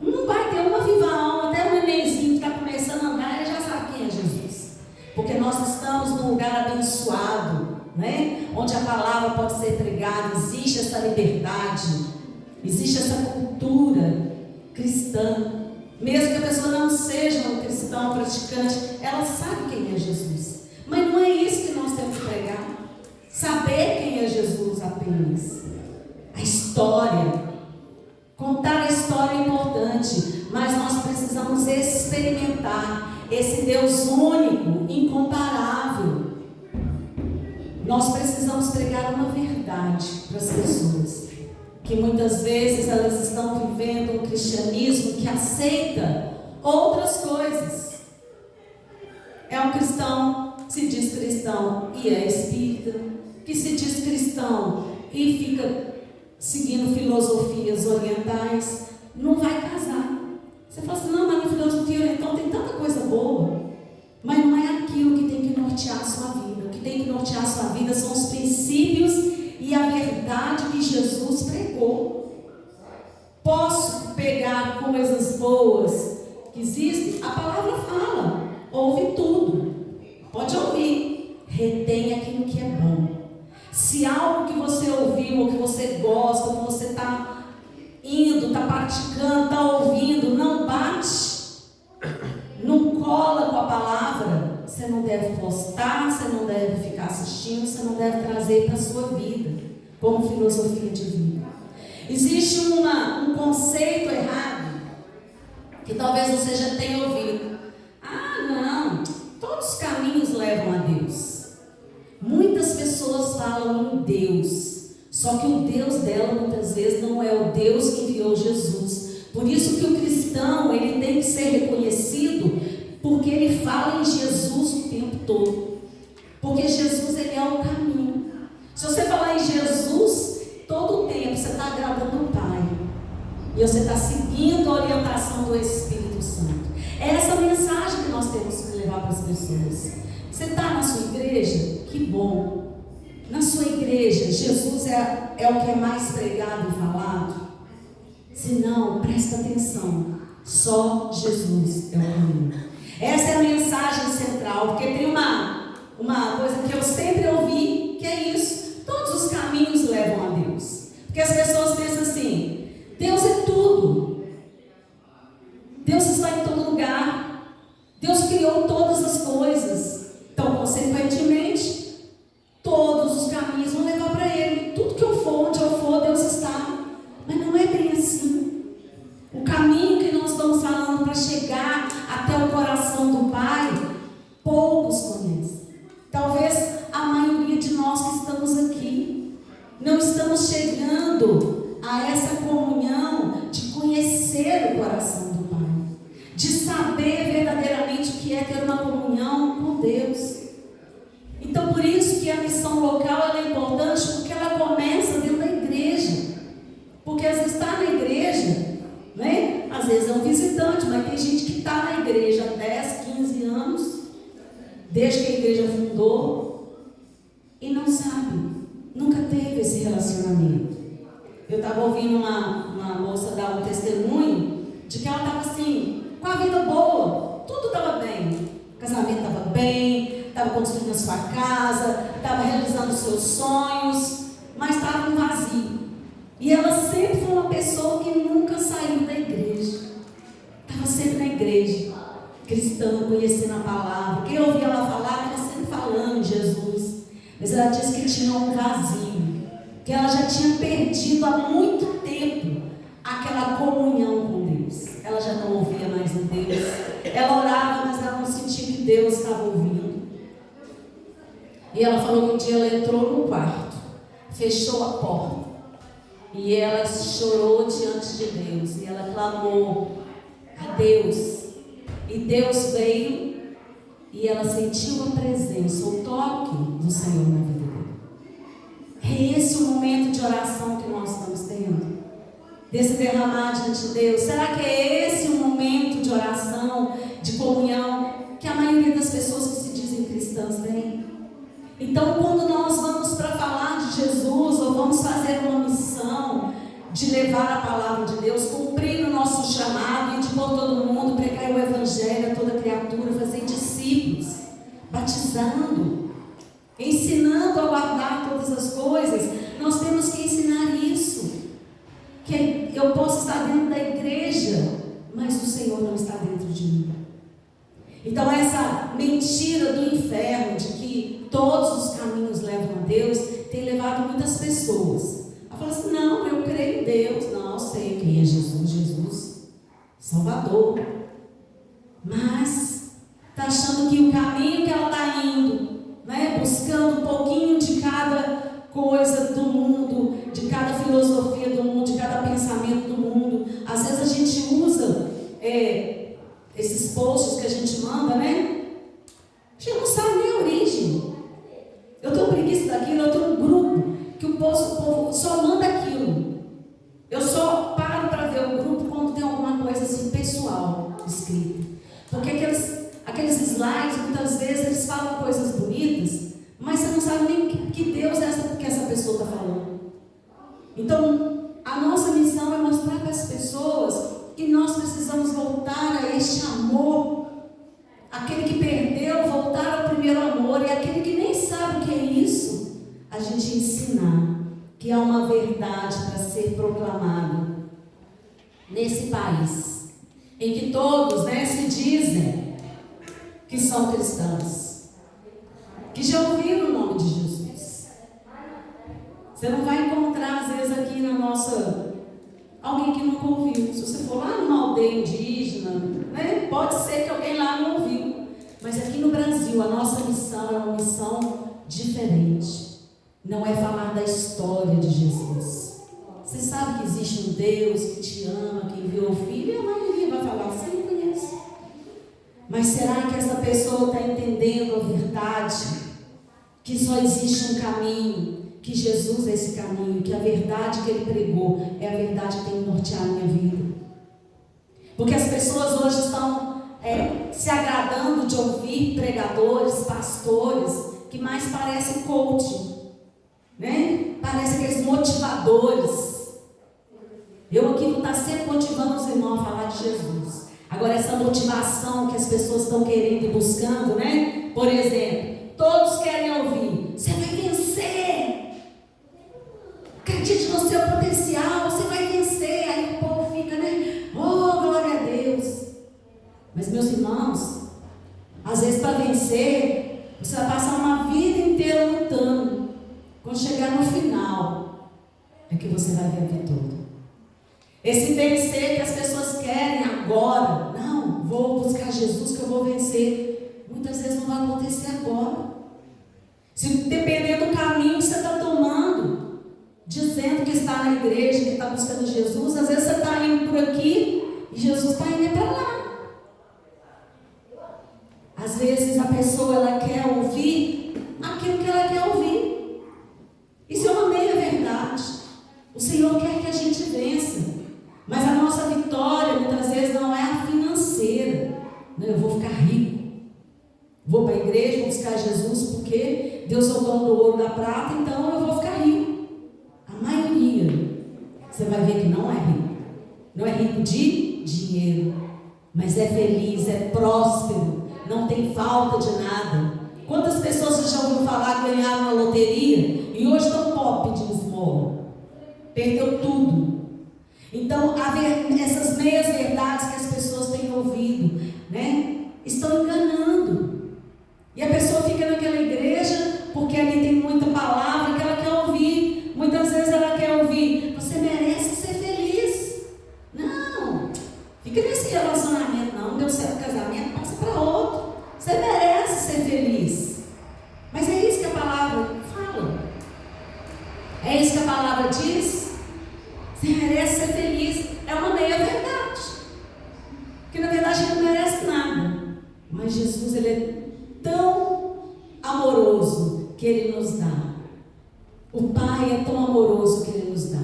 Não vai ter uma viva alma, até o nenenzinho que está começando a andar, ele já sabe quem é Jesus. Porque nós estamos num lugar abençoado, né? Onde a palavra pode ser pregada, existe essa liberdade, existe essa cultura cristã. Mesmo que a pessoa não seja um cristão praticante, ela sabe quem é Jesus. Mas não é isso que nós temos que pregar. Saber quem é Jesus apenas. A história. Contar a história é importante, mas nós precisamos experimentar esse Deus único, incomparável. Nós precisamos pregar uma verdade para as pessoas, que muitas vezes elas estão vivendo um cristianismo que aceita outras coisas. É um cristão que se diz cristão e é espírita, que se diz cristão e fica seguindo filosofias orientais, não vai casar. Você fala assim, não, mas na filosofia oriental tem tanta coisa boa, mas não é aquilo que tem que nortear a sua vida. O que tem que nortear a sua vida são os princípios e a verdade que Jesus pregou. Posso pegar coisas boas que existem? A palavra fala, ouve tudo, pode ouvir, retém aquilo que é bom. Se algo que você ouviu, ou que você gosta, ou que você está indo, está praticando, está ouvindo, não bate, não cola com a palavra, você não deve postar, você não deve ficar assistindo, você não deve trazer para a sua vida, como filosofia de vida. Existe um conceito errado, que talvez você já tenha ouvido. Ah, não, todos os caminhos levam a Deus. Muitas pessoas falam em Deus, só que o Deus dela muitas vezes não é o Deus que enviou Jesus. Por isso que o cristão, ele tem que ser reconhecido, porque ele fala em Jesus o tempo todo. Porque Jesus, ele é o caminho. Se você falar em Jesus, todo o tempo você está agradando o Pai. E você está seguindo a orientação do Espírito Santo. É essa mensagem que nós temos que levar para as pessoas. Você está na sua igreja? Que bom. Na sua igreja, Jesus é o que é mais pregado e falado? Se não, presta atenção. Só Jesus é o caminho. Essa é a mensagem central, porque tem uma coisa que eu sempre ouvi, que é isso. Todos os caminhos levam a Deus. Porque as pessoas pensam assim, Deus é tudo. Deus está em todo lugar. Deus criou todas as coisas. Então, consequentemente, todos os caminhos vão levar para Ele. Tudo que eu for, onde eu for, Deus está. Mas não é bem assim. O caminho que nós estamos falando para chegar até o coração do Pai, poucos conhecem. Talvez a maioria de nós que estamos aqui não estamos chegando a essa comunhão de conhecer o coração do Pai, de saber verdadeiramente o que é ter uma comunhão com Deus. Então, por isso que a missão local ela é importante, porque ela começa dentro da igreja. Porque às vezes está na igreja, né? Às vezes é um visitante, mas tem gente que está na igreja há 10, 15 anos, desde que a igreja fundou, e não sabe, nunca teve esse relacionamento. Eu estava ouvindo uma moça dar um testemunho de que ela estava assim, com a vida boa, tudo estava bem, o casamento estava bem, estava construindo a sua casa, estava realizando os seus sonhos, mas estava um vazio. E ela sempre foi uma pessoa que nunca saiu da igreja, estava sempre na igreja, cristã, conhecendo a palavra. Quem ouvia ela falar, ela sempre falando em Jesus, mas ela disse que tinha um vazio, que ela já tinha perdido há muito tempo aquela comunhão com Deus. Ela já não ouvia mais a Deus, ela orava, mas ela não sentia que Deus estava ouvindo. E ela falou que um dia ela entrou no quarto, fechou a porta, e ela chorou diante de Deus, e ela clamou a Deus, e Deus veio, e ela sentiu a presença, o toque do Senhor na vida dela. É esse o momento de oração que nós estamos tendo, desse derramar diante de Deus. Será que é esse o momento de oração, de comunhão, que a maioria das pessoas cristãs têm. Então, quando nós vamos para falar de Jesus, ou vamos fazer uma missão de levar a palavra de Deus, cumprir o nosso chamado e de por todo mundo, pregar o evangelho a toda criatura, fazer discípulos, batizando, ensinando a guardar todas as coisas, nós temos que ensinar isso. Que eu posso estar dentro da igreja, mas o Senhor não está dentro de mim. Então essa mentira do inferno de que todos os caminhos levam a Deus tem levado muitas pessoas a falar assim: não, eu creio em Deus, não, eu sei quem é Jesus, Jesus Salvador, mas está achando que o caminho que ela está indo, né, buscando um pouquinho de cada coisa do mundo, de cada filosofia do mundo, de cada pensamento do mundo. Às vezes a gente usa esses posts que a gente manda, né? A gente não sabe nem a origem. Eu tenho preguiça daquilo, eu tenho um grupo que o povo só manda aquilo. Eu só paro para ver o grupo quando tem alguma coisa assim pessoal escrita. Porque aqueles slides, muitas vezes, eles falam coisas bonitas, mas você não sabe nem que Deus é que essa pessoa está falando. Então, a nossa missão é mostrar para as pessoas que nós precisamos voltar a este amor. Aquele que perdeu, voltar ao primeiro amor. E aquele que nem sabe o que é isso, a gente ensinar que há uma verdade para ser proclamada nesse país, em que todos, né, se dizem que são cristãos, que já ouviram o nome de Jesus. Você não vai encontrar, às vezes, aqui na nossa... alguém que nunca ouviu. Se você for lá numa aldeia indígena, né, pode ser que alguém lá não ouviu. Mas aqui no Brasil, a nossa missão é uma missão diferente. Não é falar da história de Jesus. Você sabe que existe um Deus que te ama, que enviou o Filho, e a maioria vai falar assim: não conheço. Mas será que essa pessoa está entendendo a verdade? Que só existe um caminho, que Jesus é esse caminho, que a verdade que Ele pregou é a verdade que tem que nortear a minha vida. Porque as pessoas hoje estão se agradando de ouvir pregadores, pastores, que mais parecem coaching, né? Parecem aqueles motivadores. Eu aqui vou estar sempre motivando os irmãos a falar de Jesus. Agora, essa motivação que as pessoas estão querendo e buscando, né? Por exemplo, todos querem ouvir: você vai vencer, acredite no seu potencial, você vai vencer. Aí o povo fica, né? Oh, glória a Deus. Mas, meus irmãos, às vezes para vencer, você vai passar uma vida inteira lutando. Quando chegar no final, é que você vai ver a vitória. Esse vencer que as pessoas querem agora, não, vou buscar Jesus que eu vou vencer, muitas vezes não vai acontecer agora. Se depender do caminho que você está tomando, dizendo que está na igreja, que está buscando Jesus, às vezes você está indo por aqui e Jesus está indo para lá. Às vezes a pessoa ela quer ouvir aquilo que ela quer ouvir. Isso é uma meia verdade. O Senhor quer que a gente vença. Mas a nossa vitória muitas vezes não é a financeira. Não, eu vou ficar rico. Vou para a igreja, vou buscar Jesus porque Deus é o dono do ouro e da prata, então eu vou ficar rico. A maioria, você vai ver que não é rico. Não é rico de dinheiro, mas é feliz, é próspero, não tem falta de nada. Quantas pessoas você já ouviu falar que ganharam na loteria e hoje estão pobres pedindo esmola? Perdeu tudo. Então, essas meias verdades que as pessoas têm ouvido, né, estão enganando. E a pessoa fica naquela igreja porque ali tem muita palavra que ela quer ouvir. Muitas vezes ela quer ouvir: você merece ser feliz. Não, fica nesse relacionamento, não deu certo o casamento, passa para outro. Você merece ser feliz. Mas é isso que a palavra fala. É isso que a palavra diz. Você merece ser feliz. É uma meia verdade. Porque na verdade ele não merece nada. Mas Jesus, ele é tão amoroso que ele nos dá. O Pai é tão amoroso que ele nos dá.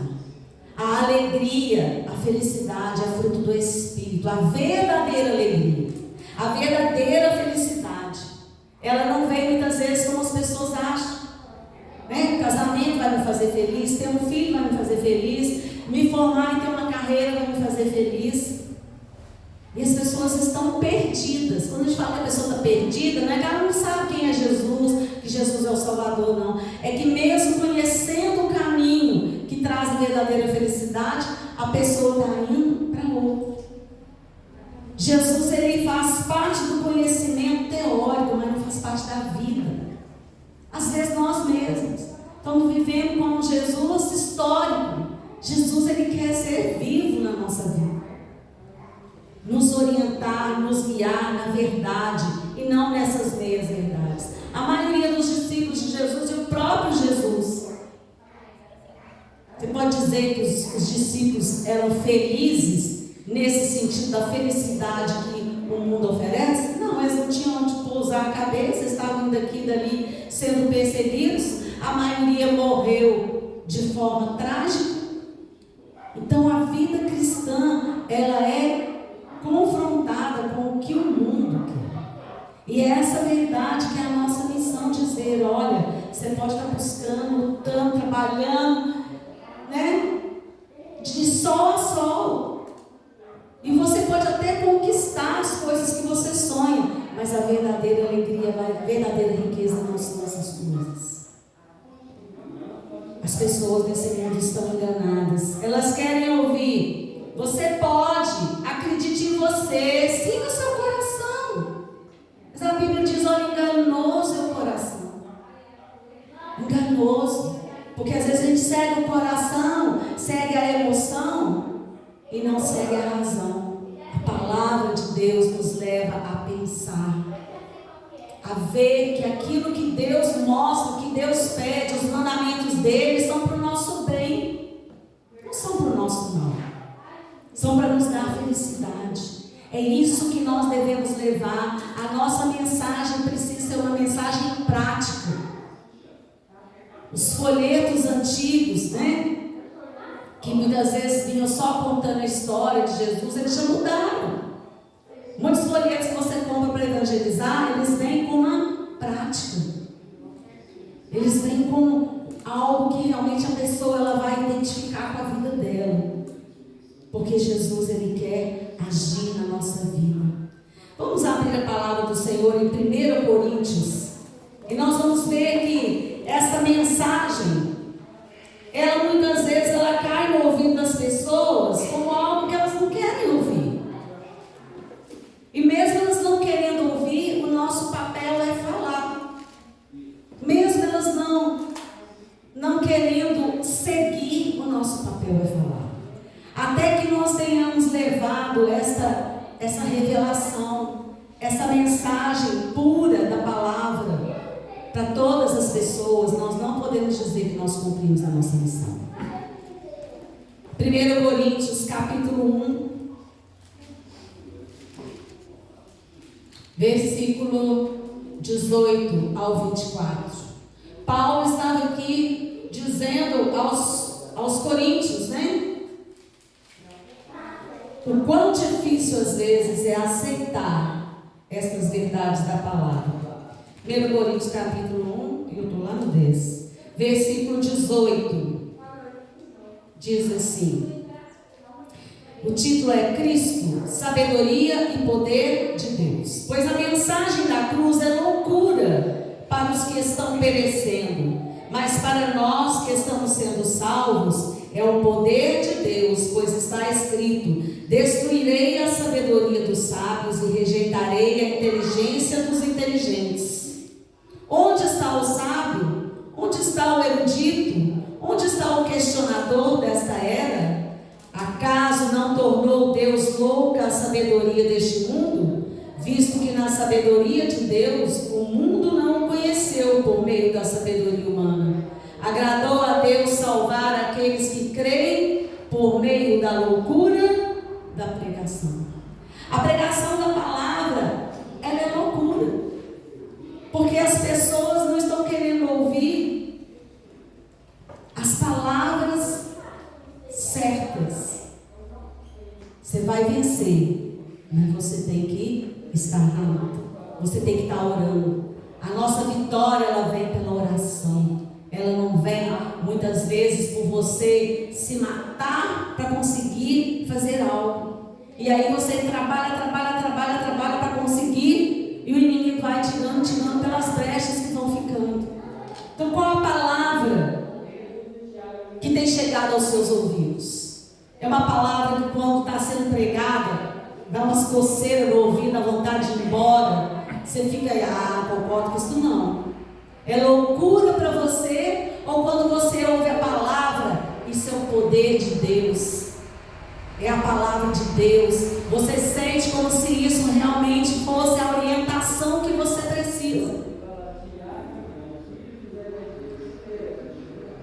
A alegria, a felicidade é fruto do Espírito. A verdadeira alegria, a verdadeira felicidade Ela não vem muitas vezes como as pessoas acham. Né? O casamento vai me fazer feliz, ter um filho vai me fazer feliz, me formar e ter uma carreira vai me fazer feliz. E as pessoas estão perdidas. Quando a gente fala que a pessoa está perdida, não é que ela não sabe quem é Jesus, que Jesus é o Salvador, não. É que mesmo conhecendo o caminho que traz a verdadeira felicidade, a pessoa está indo para outro. Jesus, ele faz parte do conhecimento teórico, mas não faz parte da vida. Às vezes nós mesmos estamos vivendo com um Jesus histórico. Jesus, ele quer ser vivo na nossa vida, nos orientar, nos guiar na verdade e não nessas meias verdades. A maioria dos discípulos de Jesus e o próprio Jesus, você pode dizer que os discípulos eram felizes nesse sentido da felicidade que o mundo oferece? Não, eles não tinham onde pousar a cabeça, estavam indo daqui e dali sendo perseguidos. A maioria morreu de forma trágica. Então a vida cristã, ela é confrontada com o que o mundo quer. E é essa verdade que é a nossa missão, dizer: olha, você pode estar buscando, lutando, trabalhando, né? De sol a sol. E você pode até conquistar as coisas que você sonha, mas a verdadeira alegria, a verdadeira riqueza não são essas coisas. As pessoas desse mundo estão enganadas. Elas querem ouvir: você pode, acredite em você, siga o seu coração. Mas a Bíblia diz: olha, enganoso é o coração. Enganoso. Porque às vezes a gente segue o coração, segue a emoção e não segue a razão. A palavra de Deus nos leva a pensar, a ver que aquilo que Deus mostra, que Deus pede, os mandamentos dele são para o nosso bem, não são para o nosso mal, são para nos dar felicidade. É isso que nós devemos levar. A nossa mensagem precisa ser uma mensagem prática. Os folhetos antigos, né, que muitas vezes vinham só contando a história de Jesus, eles já mudaram. Muitos folhetos que você compra para evangelizar, eles vêm com uma prática. Eles vêm com algo que realmente a pessoa ela vai identificar com a vida dela. Porque Jesus, ele quer agir na nossa vida. Vamos abrir a palavra do Senhor em 1 Coríntios. E nós vamos ver que essa mensagem, ela muitas vezes ela cai no ouvido das pessoas como algo que elas não querem ouvir. E mesmo elas não querendo ouvir, o nosso papel é falar. Mesmo elas não querendo seguir, o nosso papel é falar. Até que nós tenhamos levado essa revelação, essa mensagem pura da palavra para todas as pessoas, nós não podemos dizer que nós cumprimos a nossa missão. 1 Coríntios capítulo 1, versículo 18 ao 24. Paulo estava aqui dizendo aos coríntios, né? O quão difícil às vezes é aceitar estas verdades da palavra. 1 Coríntios capítulo 1, eu estou lá no 10, versículo 18, diz assim, o título é Cristo, sabedoria e poder de Deus. Pois a mensagem da cruz é loucura para os que estão perecendo, mas para nós que estamos sendo salvos, é o poder de Deus, pois está escrito: destruirei a sabedoria dos sábios e rejeitarei a inteligência dos inteligentes. Onde está o sábio? Onde está o erudito? Onde está o questionador desta era? Acaso não tornou Deus louca a sabedoria deste mundo? Visto que na sabedoria de Deus, o mundo não o conheceu por meio da sabedoria humana. Agradou a Deus salvar aqueles que creem por meio da loucura da pregação. A pregação da palavra, ela é loucura. Porque as pessoas não estão querendo ouvir as palavras certas. Você vai vencer, mas você tem que estar na luta. Você tem que estar orando. A nossa vitória, ela vem pela oração. Ela não vem, muitas vezes, por você se matar para conseguir fazer algo. E aí você trabalha para conseguir, e o inimigo vai tirando pelas brechas que vão ficando. Então, qual a palavra que tem chegado aos seus ouvidos? É uma palavra que, quando está sendo pregada, dá umas coceiras no ouvido, dá vontade de ir embora. Você fica aí, concordo com isso não. É loucura para você? Ou quando você ouve a palavra, isso é o poder de Deus. É a palavra de Deus. Você sente como se isso realmente fosse a orientação que você precisa.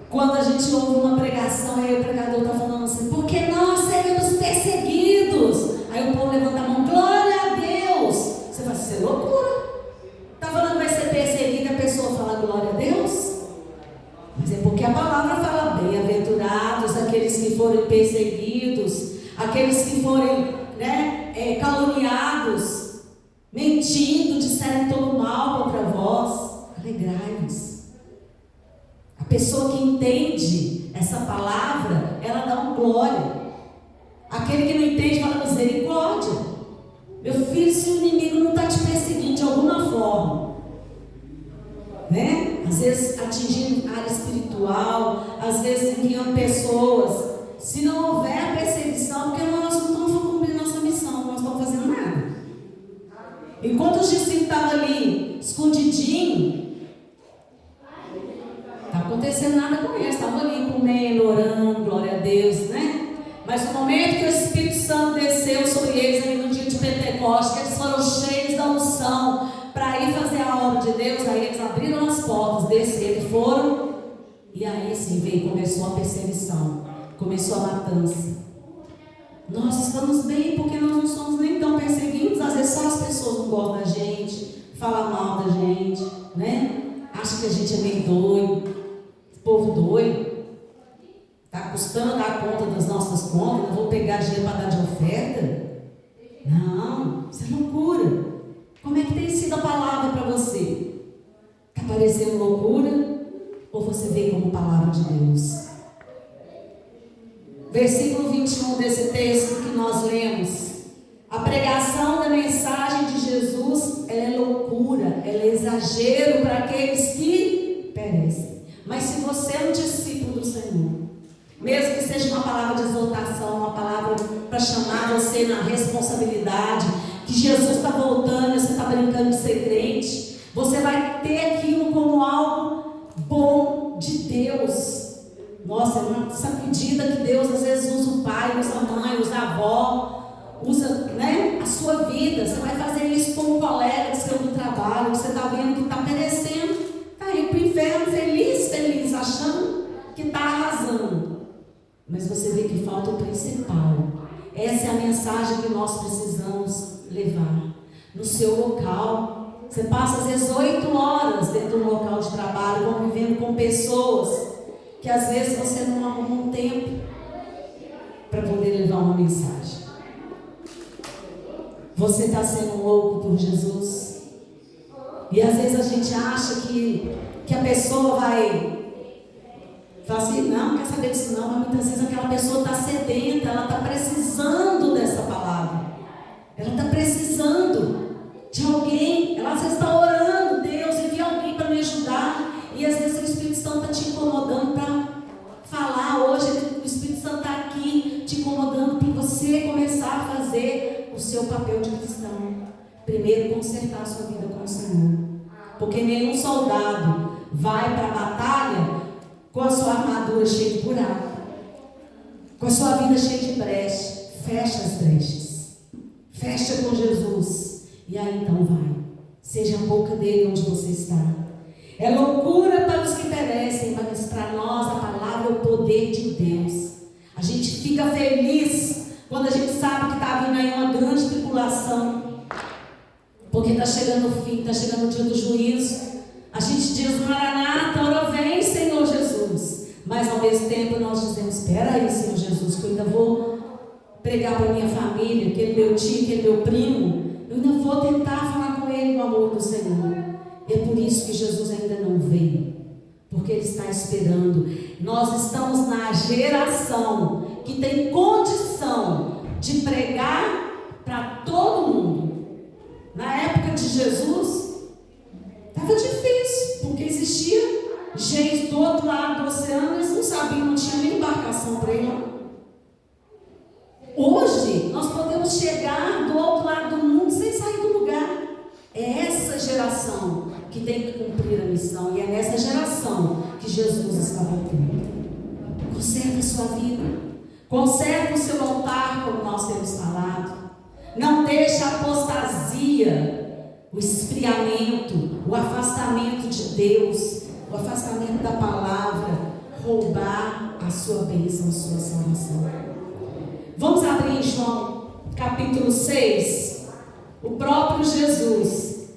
Quando a gente ouve uma pregação, aí o pregador está falando assim: porque nós seremos perseguidos. Aí o povo levanta a mão, glória a Deus. Você vai ser loucura. Está falando que vai ser perseguido, a pessoa fala glória a Deus? Mas é porque a palavra fala: bem-aventurados aqueles que forem perseguidos, aqueles que forem caluniados, mentindo, disserem todo mal contra vós. Alegrai-vos. A pessoa que entende essa palavra, ela dá um glória. Aquele que não entende fala misericórdia. Meu filho, se o inimigo não está te perseguindo de alguma forma, né? Às vezes atingindo área espiritual, às vezes enviando pessoas, se não houver a perseguição, porque nós não estamos cumprindo nossa missão, nós não estamos fazendo nada. Enquanto os discípulos estavam ali, escondidinhos, não está acontecendo nada com eles, estavam ali comendo, orando, glória a Deus, né? Mas no momento que o Espírito Santo desceu sobre eles ali no dia de Pentecostes, que eles foram cheios da unção para ir fazer a obra de Deus, aí eles abriram as portas, desceram, foram, e aí sim veio, começou a perseguição, começou a matança. Nós estamos bem porque nós não somos nem tão perseguidos. Às vezes só as pessoas não gostam da gente, falam mal da gente, né? Acham que a gente é meio doido, povo doido. Está custando dar conta das nossas contas, não vou pegar dinheiro para dar de oferta? Não, isso é loucura. Como é que tem sido a palavra para você? Está parecendo loucura? Ou você vê como palavra de Deus? Versículo 21 desse texto que nós lemos: a pregação da mensagem de Jesus, ela é loucura, ela é exagero para aqueles que perecem. Mas se você é um discípulo do Senhor, mesmo que seja uma palavra de exortação, uma palavra para chamar você na responsabilidade, que Jesus está voltando e você está brincando de ser crente, você vai ter aquilo como algo bom de Deus. Nossa, é uma sacudida que Deus às vezes usa o pai, usa a mãe, usa a avó, usa, né, a sua vida. Você vai fazer isso com um colega seu do trabalho, você está vendo que está perecendo, está indo para o inferno feliz, achando que está arrasando. Mas você vê que falta o principal. Essa é a mensagem que nós precisamos levar. No seu local, você passa às vezes 8 horas dentro do local de trabalho, convivendo com pessoas que às vezes você não arruma um tempo para poder levar uma mensagem. Você está sendo louco por Jesus? E às vezes a gente acha que a pessoa vai falar assim: não quer saber disso não, mas muitas vezes aquela pessoa está sedenta, ela está precisando dessa palavra, ela está precisando de alguém, ela às vezes está orando: Deus, envia alguém para me ajudar. E às vezes o Espírito Santo está te incomodando para falar. Hoje o Espírito Santo está aqui te incomodando para você começar a fazer o seu papel de cristão. Primeiro, consertar a sua vida com o Senhor, porque nenhum soldado vai para a batalha com a sua armadura cheia de buraco, com a sua vida cheia de brecha. Fecha as brechas, fecha com Jesus, e aí então vai. Seja a boca dele onde você está. É loucura para os que perecem, mas para nós a palavra é o poder de Deus. A gente fica feliz quando a gente sabe que está vindo aí uma grande tribulação, porque está chegando o fim, está chegando o dia do juízo. A gente diz: Maranata, ora vem, Senhor Jesus. Mas ao mesmo tempo nós dizemos: espera aí, Senhor Jesus, que eu ainda vou pregar para minha família, aquele meu tio, aquele meu primo, eu ainda vou tentar falar com ele no amor do Senhor. E é por isso está esperando. Nós estamos na geração que tem condição de pregar para todo mundo. Na época de Jesus, estava difícil, porque existia gente do outro lado do oceano, eles não sabiam, não tinha nem embarcação para ir lá. Hoje, nós podemos chegar do outro lado do mundo sem sair do lugar. É essa geração que tem que cumprir a missão, e é nessa geração que Jesus está voltando. Conserve a sua vida, conserve o seu altar, como nós temos falado. Não deixe a apostasia, o esfriamento, o afastamento de Deus, o afastamento da palavra, roubar a sua bênção, a sua salvação. Vamos abrir em João capítulo 6. O próprio Jesus,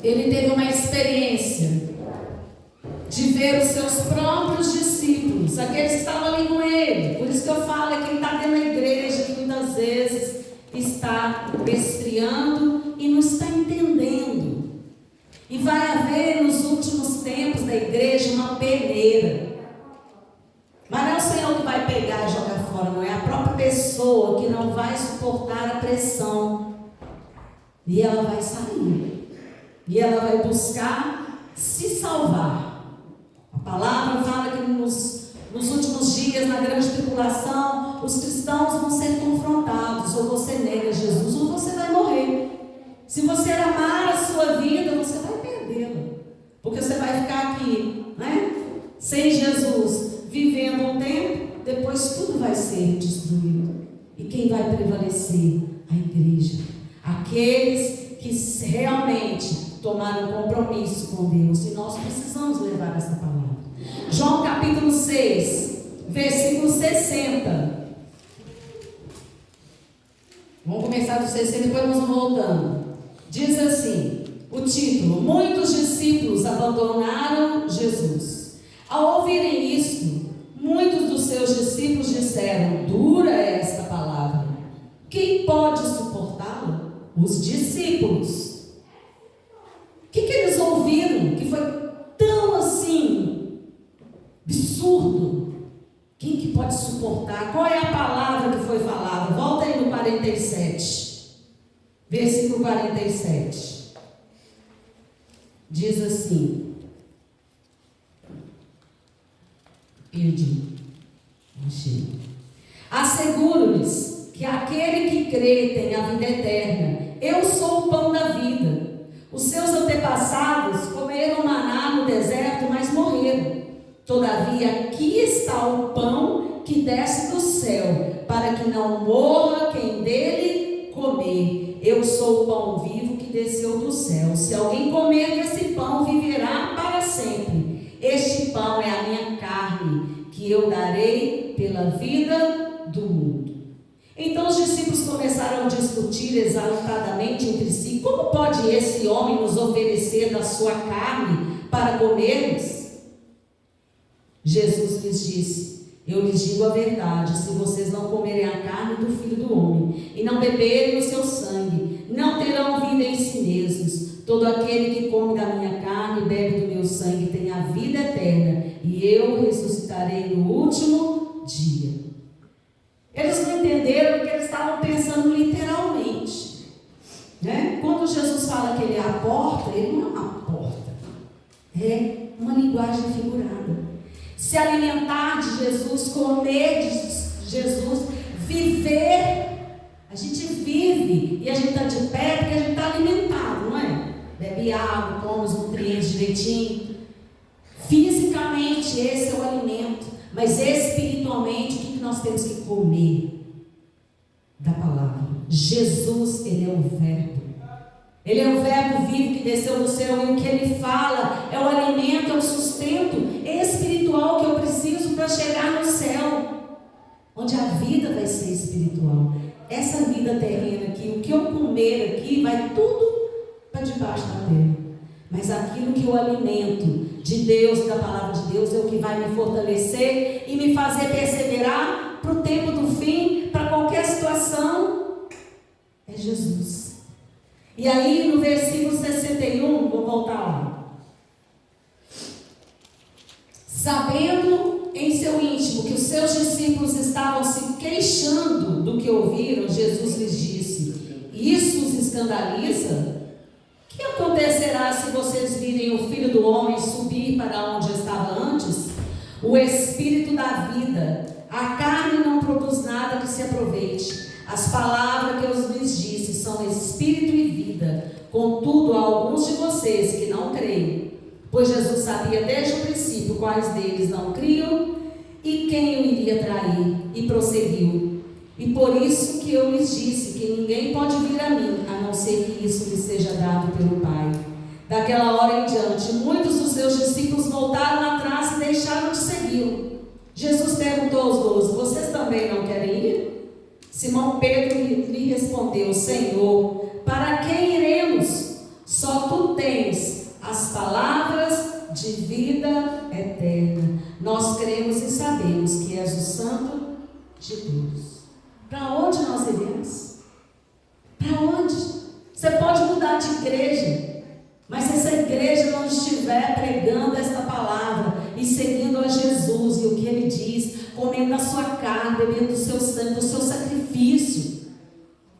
ele teve uma experiência de ver os seus próprios discípulos, aqueles que estavam ali com ele. Por isso que eu falo, é quem está dentro da igreja, que muitas vezes está esfriando e não está entendendo. E vai haver nos últimos tempos da igreja uma peneira. Mas não é o Senhor que vai pegar e jogar fora, não é a própria pessoa que não vai suportar a pressão. E ela vai sair. E ela vai buscar se salvar. A palavra fala que nos últimos dias, na grande tribulação, os cristãos vão ser confrontados. Ou você nega Jesus, ou você vai morrer. Se você amar a sua vida, você vai perdê-la. Porque você vai ficar aqui, né? Sem Jesus, vivendo um tempo, depois tudo vai ser destruído. E quem vai prevalecer? A igreja. Aqueles que realmente tomaram compromisso com Deus. E nós precisamos levar essa palavra. João capítulo 6, versículo 60. Vamos começar do 60 e depois nós vamos voltando. Diz assim, o título: muitos discípulos abandonaram Jesus. Ao ouvirem isso, muitos dos seus discípulos disseram: dura é esta palavra. Quem pode suportá-la? Os discípulos. O que eles ouviram que foi tão assim absurdo? Quem que pode suportar? Qual é a palavra que foi falada? Volta aí no 47, versículo 47. Diz assim: perdi. Achei. Asseguro-lhes que aquele que crê tem a vida eterna. Eu sou o pão da vida. Os seus antepassados comeram maná no deserto, mas morreram. Todavia, aqui está o pão que desce do céu, para que não morra quem dele comer. Eu sou o pão vivo que desceu do céu. Se alguém comer desse pão, viverá para sempre. Este pão é a minha carne, que eu darei pela vida do mundo. Então os discípulos começaram a discutir exaltadamente entre si: como pode esse homem nos oferecer da sua carne para comermos? Jesus lhes disse: eu lhes digo a verdade, se vocês não comerem a carne do Filho do Homem e não beberem o seu sangue, não terão vida em si mesmos. Todo aquele que come da minha carne e bebe do meu sangue tem a vida eterna, e eu ressuscitarei no último dia. Eles não entenderam porque eles estavam pensando literalmente, né? Quando Jesus fala que ele é a porta, ele não é uma porta, é uma linguagem figurada. Se alimentar de Jesus, comer de Jesus, viver. A gente vive e a gente está de pé porque a gente está alimentado, não é? Bebe água, come os nutrientes direitinho. Fisicamente esse é o alimento, mas espiritualmente o que nós temos que comer? Da palavra. Jesus, ele é o verbo. Ele é o verbo vivo que desceu do céu, e o que ele fala é o alimento, é o sustento espiritual que eu preciso para chegar no céu, onde a vida vai ser espiritual. Essa vida terrena aqui, o que eu comer aqui, vai tudo para debaixo da terra. Mas aquilo que eu alimento de Deus, da palavra de Deus, é o que vai me fortalecer e me fazer perseverar para o tempo do fim, para qualquer situação. É Jesus. E aí no versículo 61, vou voltar lá. Sabendo em seu íntimo que os seus discípulos estavam se queixando do que ouviram, Jesus lhes disse: isso os escandaliza? O que acontecerá se vocês virem o Filho do Homem subir para onde estava antes? O Espírito da vida, a carne não produz nada que se aproveite. As palavras que eu lhes disse são Espírito e vida. Contudo, há alguns de vocês que não creem. Pois Jesus sabia desde o princípio quais deles não criam e quem o iria trair. E prosseguiu: e por isso que eu lhes disse que ninguém pode vir a mim, a não ser que isso lhe seja dado pelo Pai. Daquela hora em diante, muitos dos seus discípulos voltaram atrás e deixaram de segui-lo. Jesus perguntou aos 12: vocês também não querem ir? Simão Pedro lhe respondeu: Senhor, para quem iremos? Só tu tens as palavras de vida eterna. Nós cremos e sabemos que és o Santo de Deus. Para onde nós iremos? Para onde? Você pode mudar de igreja, mas se essa igreja não estiver pregando esta palavra e seguindo a Jesus e o que Ele diz, comendo a sua carne, bebendo do seu sangue, do seu sacrifício,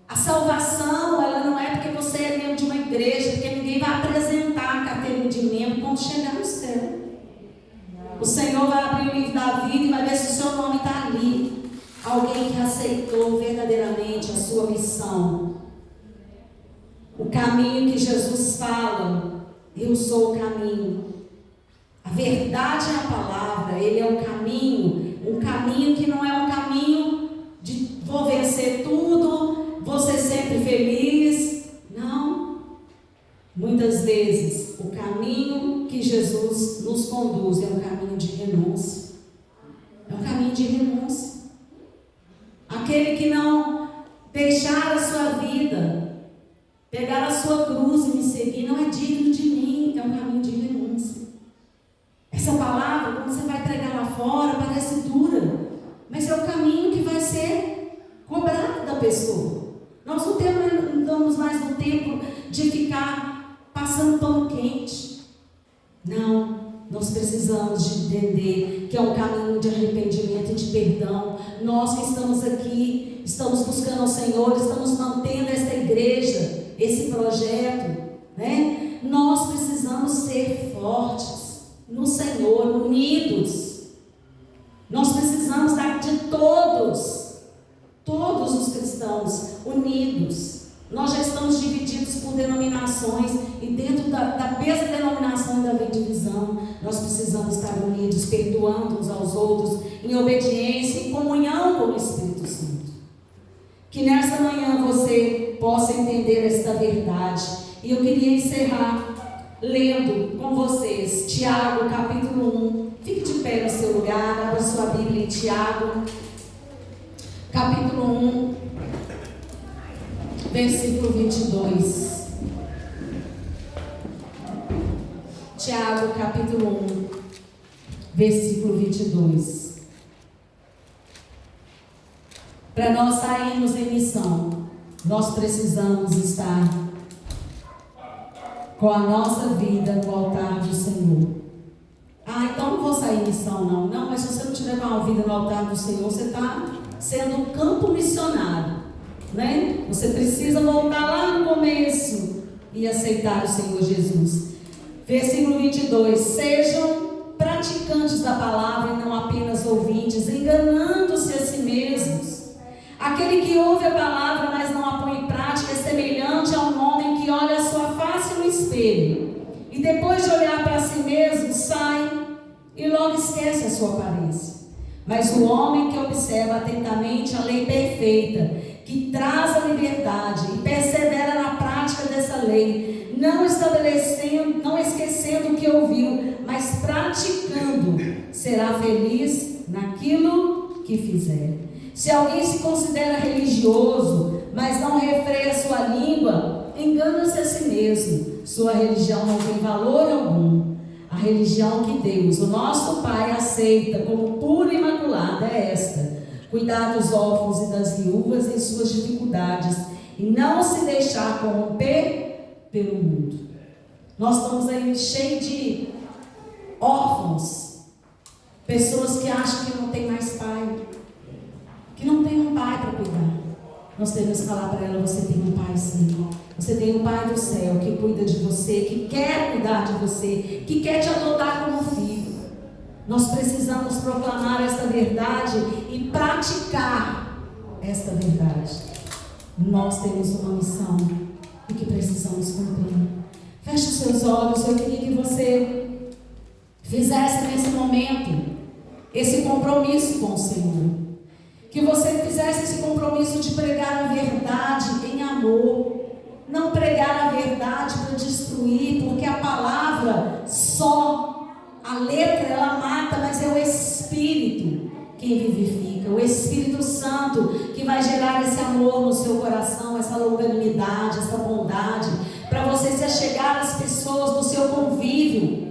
a salvação, ela não é porque você é membro de uma igreja, porque ninguém vai apresentar a carteirinha de membro quando chegar no céu. O Senhor vai abrir o livro da vida e vai ver se o seu nome está ali. Alguém que aceitou verdadeiramente a sua missão. O caminho que Jesus fala: eu sou o caminho. A verdade é a palavra, Ele é o caminho. Um caminho que não é um caminho de vou vencer tudo, vou ser sempre feliz. Não. Muitas vezes o caminho que Jesus nos conduz é um caminho de renúncia. É um caminho de renúncia. Aquele que não deixar a sua vida, pegar a sua cruz e me seguir, não é digno de mim. É um caminho de renúncia. Essa palavra, quando você vai pregar lá fora, parece dura, mas é o caminho que vai ser cobrado da pessoa. Nós não estamos mais no tempo de ficar passando pão quente. Não, nós precisamos de entender que é um caminho de arrependimento e de perdão. Nós que estamos aqui, estamos buscando ao Senhor, estamos mantendo esta igreja, esse projeto, né? Nós precisamos ser fortes no Senhor, unidos. Nós precisamos de todos os cristãos unidos. Nós já estamos divididos por denominações e dentro da mesma denominação ainda vem divisão. Nós precisamos estar unidos, perdoando uns aos outros, em obediência, em comunhão com o Espírito Santo. Que nesta manhã você possa entender esta verdade. E eu queria encerrar lendo com vocês Tiago capítulo 1. Fique de pé no seu lugar, abra sua Bíblia em Tiago capítulo 1, versículo 22. Tiago capítulo 1, versículo 22. Para nós sairmos em missão, nós precisamos estar com a nossa vida no altar do Senhor. Então não vou sair em missão não. Não, mas se você não tiver com a vida no altar do Senhor, você está sendo um campo missionário, né? Você precisa voltar lá no começo e aceitar o Senhor Jesus. Versículo 22. Sejam praticantes da palavra e não apenas ouvintes, enganando-se a si mesmos. Aquele que ouve a palavra, mas não a põe em prática, é semelhante a um homem que olha a sua face no espelho e depois de olhar para si mesmo, sai e logo esquece a sua aparência. Mas o homem que observa atentamente a lei perfeita, que traz a liberdade e persevera na prática dessa lei, não esquecendo o que ouviu, mas praticando, será feliz naquilo que fizer. Se alguém se considera religioso, mas não refreia sua língua, engana-se a si mesmo. Sua religião não tem valor algum. A religião que Deus, o nosso Pai, aceita como pura e imaculada é esta: cuidar dos órfãos e das viúvas em suas dificuldades e não se deixar corromper pelo mundo. Nós estamos aí cheios de órfãos Pessoas que acham que não tem mais pai, que não tem um pai para cuidar. Nós temos que falar para ela: você tem um pai sim. Você tem um pai do céu que cuida de você, que quer cuidar de você, que quer te adotar como filho. Nós precisamos proclamar esta verdade e praticar esta verdade. Nós temos uma missão e que precisamos cumprir. Feche os seus olhos. Eu queria que você fizesse nesse momento esse compromisso com o Senhor. Que você fizesse esse compromisso de pregar a verdade em amor. Não pregar a verdade para destruir, porque a palavra só, a letra ela mata, mas é o Espírito quem vivifica. O Espírito Santo que vai gerar esse amor no seu coração, essa longanimidade, essa bondade, para você se achegar às pessoas do seu convívio.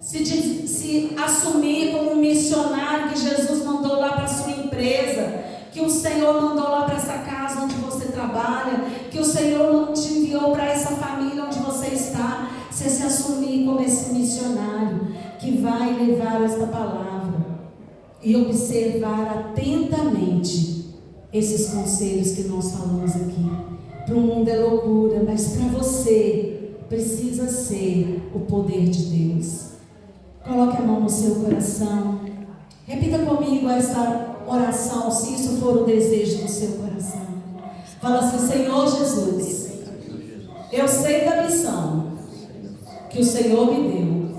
Se assumir como um missionário que Jesus mandou lá para a sua empresa, que o Senhor mandou lá para essa casa onde você trabalha, que o Senhor te enviou para essa família onde você está. Você se assumir como esse missionário que vai levar esta palavra e observar atentamente esses conselhos que nós falamos aqui. Para o mundo é loucura, mas para você precisa ser o poder de Deus. Coloque a mão no seu coração. Repita comigo essa oração, se isso for o desejo do seu coração. Fala assim: Senhor Jesus, eu sei da missão que o Senhor me deu.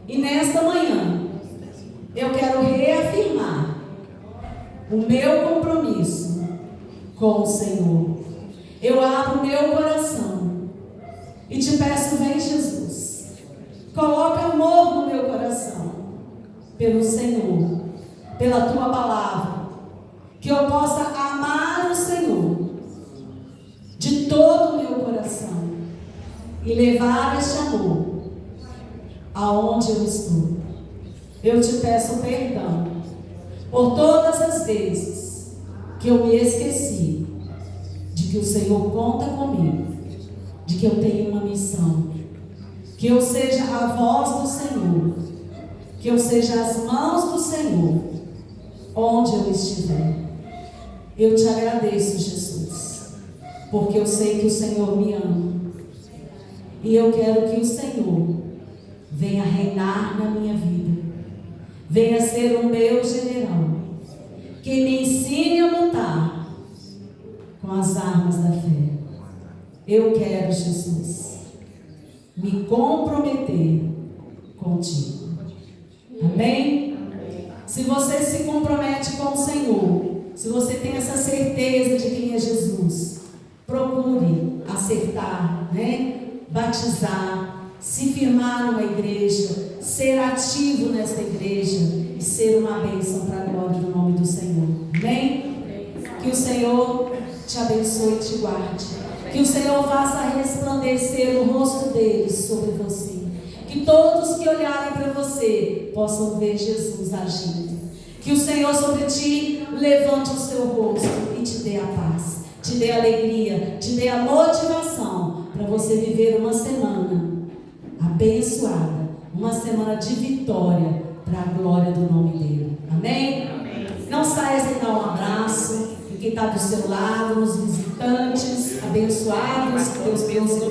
E nesta manhã, eu quero reafirmar o meu compromisso com o Senhor. Eu abro o meu coração e te peço: vem Jesus. Coloca amor no meu coração pelo Senhor, pela tua palavra, que eu possa amar o Senhor de todo o meu coração e levar este amor aonde eu estou. Eu te peço perdão por todas as vezes que eu me esqueci de que o Senhor conta comigo, de que eu tenho uma missão. Que eu seja a voz do Senhor, que eu seja as mãos do Senhor, onde eu estiver. Eu te agradeço, Jesus, porque eu sei que o Senhor me ama. E eu quero que o Senhor venha reinar na minha vida, venha ser o meu general, que me ensine a lutar com as armas da fé. Eu quero, Jesus, me comprometer contigo. Amém? Se você se compromete com o Senhor, se você tem essa certeza de quem é Jesus, procure acertar, batizar, se firmar numa igreja, ser ativo nessa igreja e ser uma bênção para a glória do nome do Senhor. Amém? Que o Senhor te abençoe e te guarde. Que o Senhor faça resplandecer o rosto dele sobre você. Que todos que olharem para você possam ver Jesus agindo. Que o Senhor sobre ti levante o seu rosto e te dê a paz, te dê a alegria, te dê a motivação para você viver uma semana abençoada, uma semana de vitória para a glória do nome dele. Amém? Não saia sem dar um abraço em quem está do seu lado, nos visitantes abençoados, que Deus bença.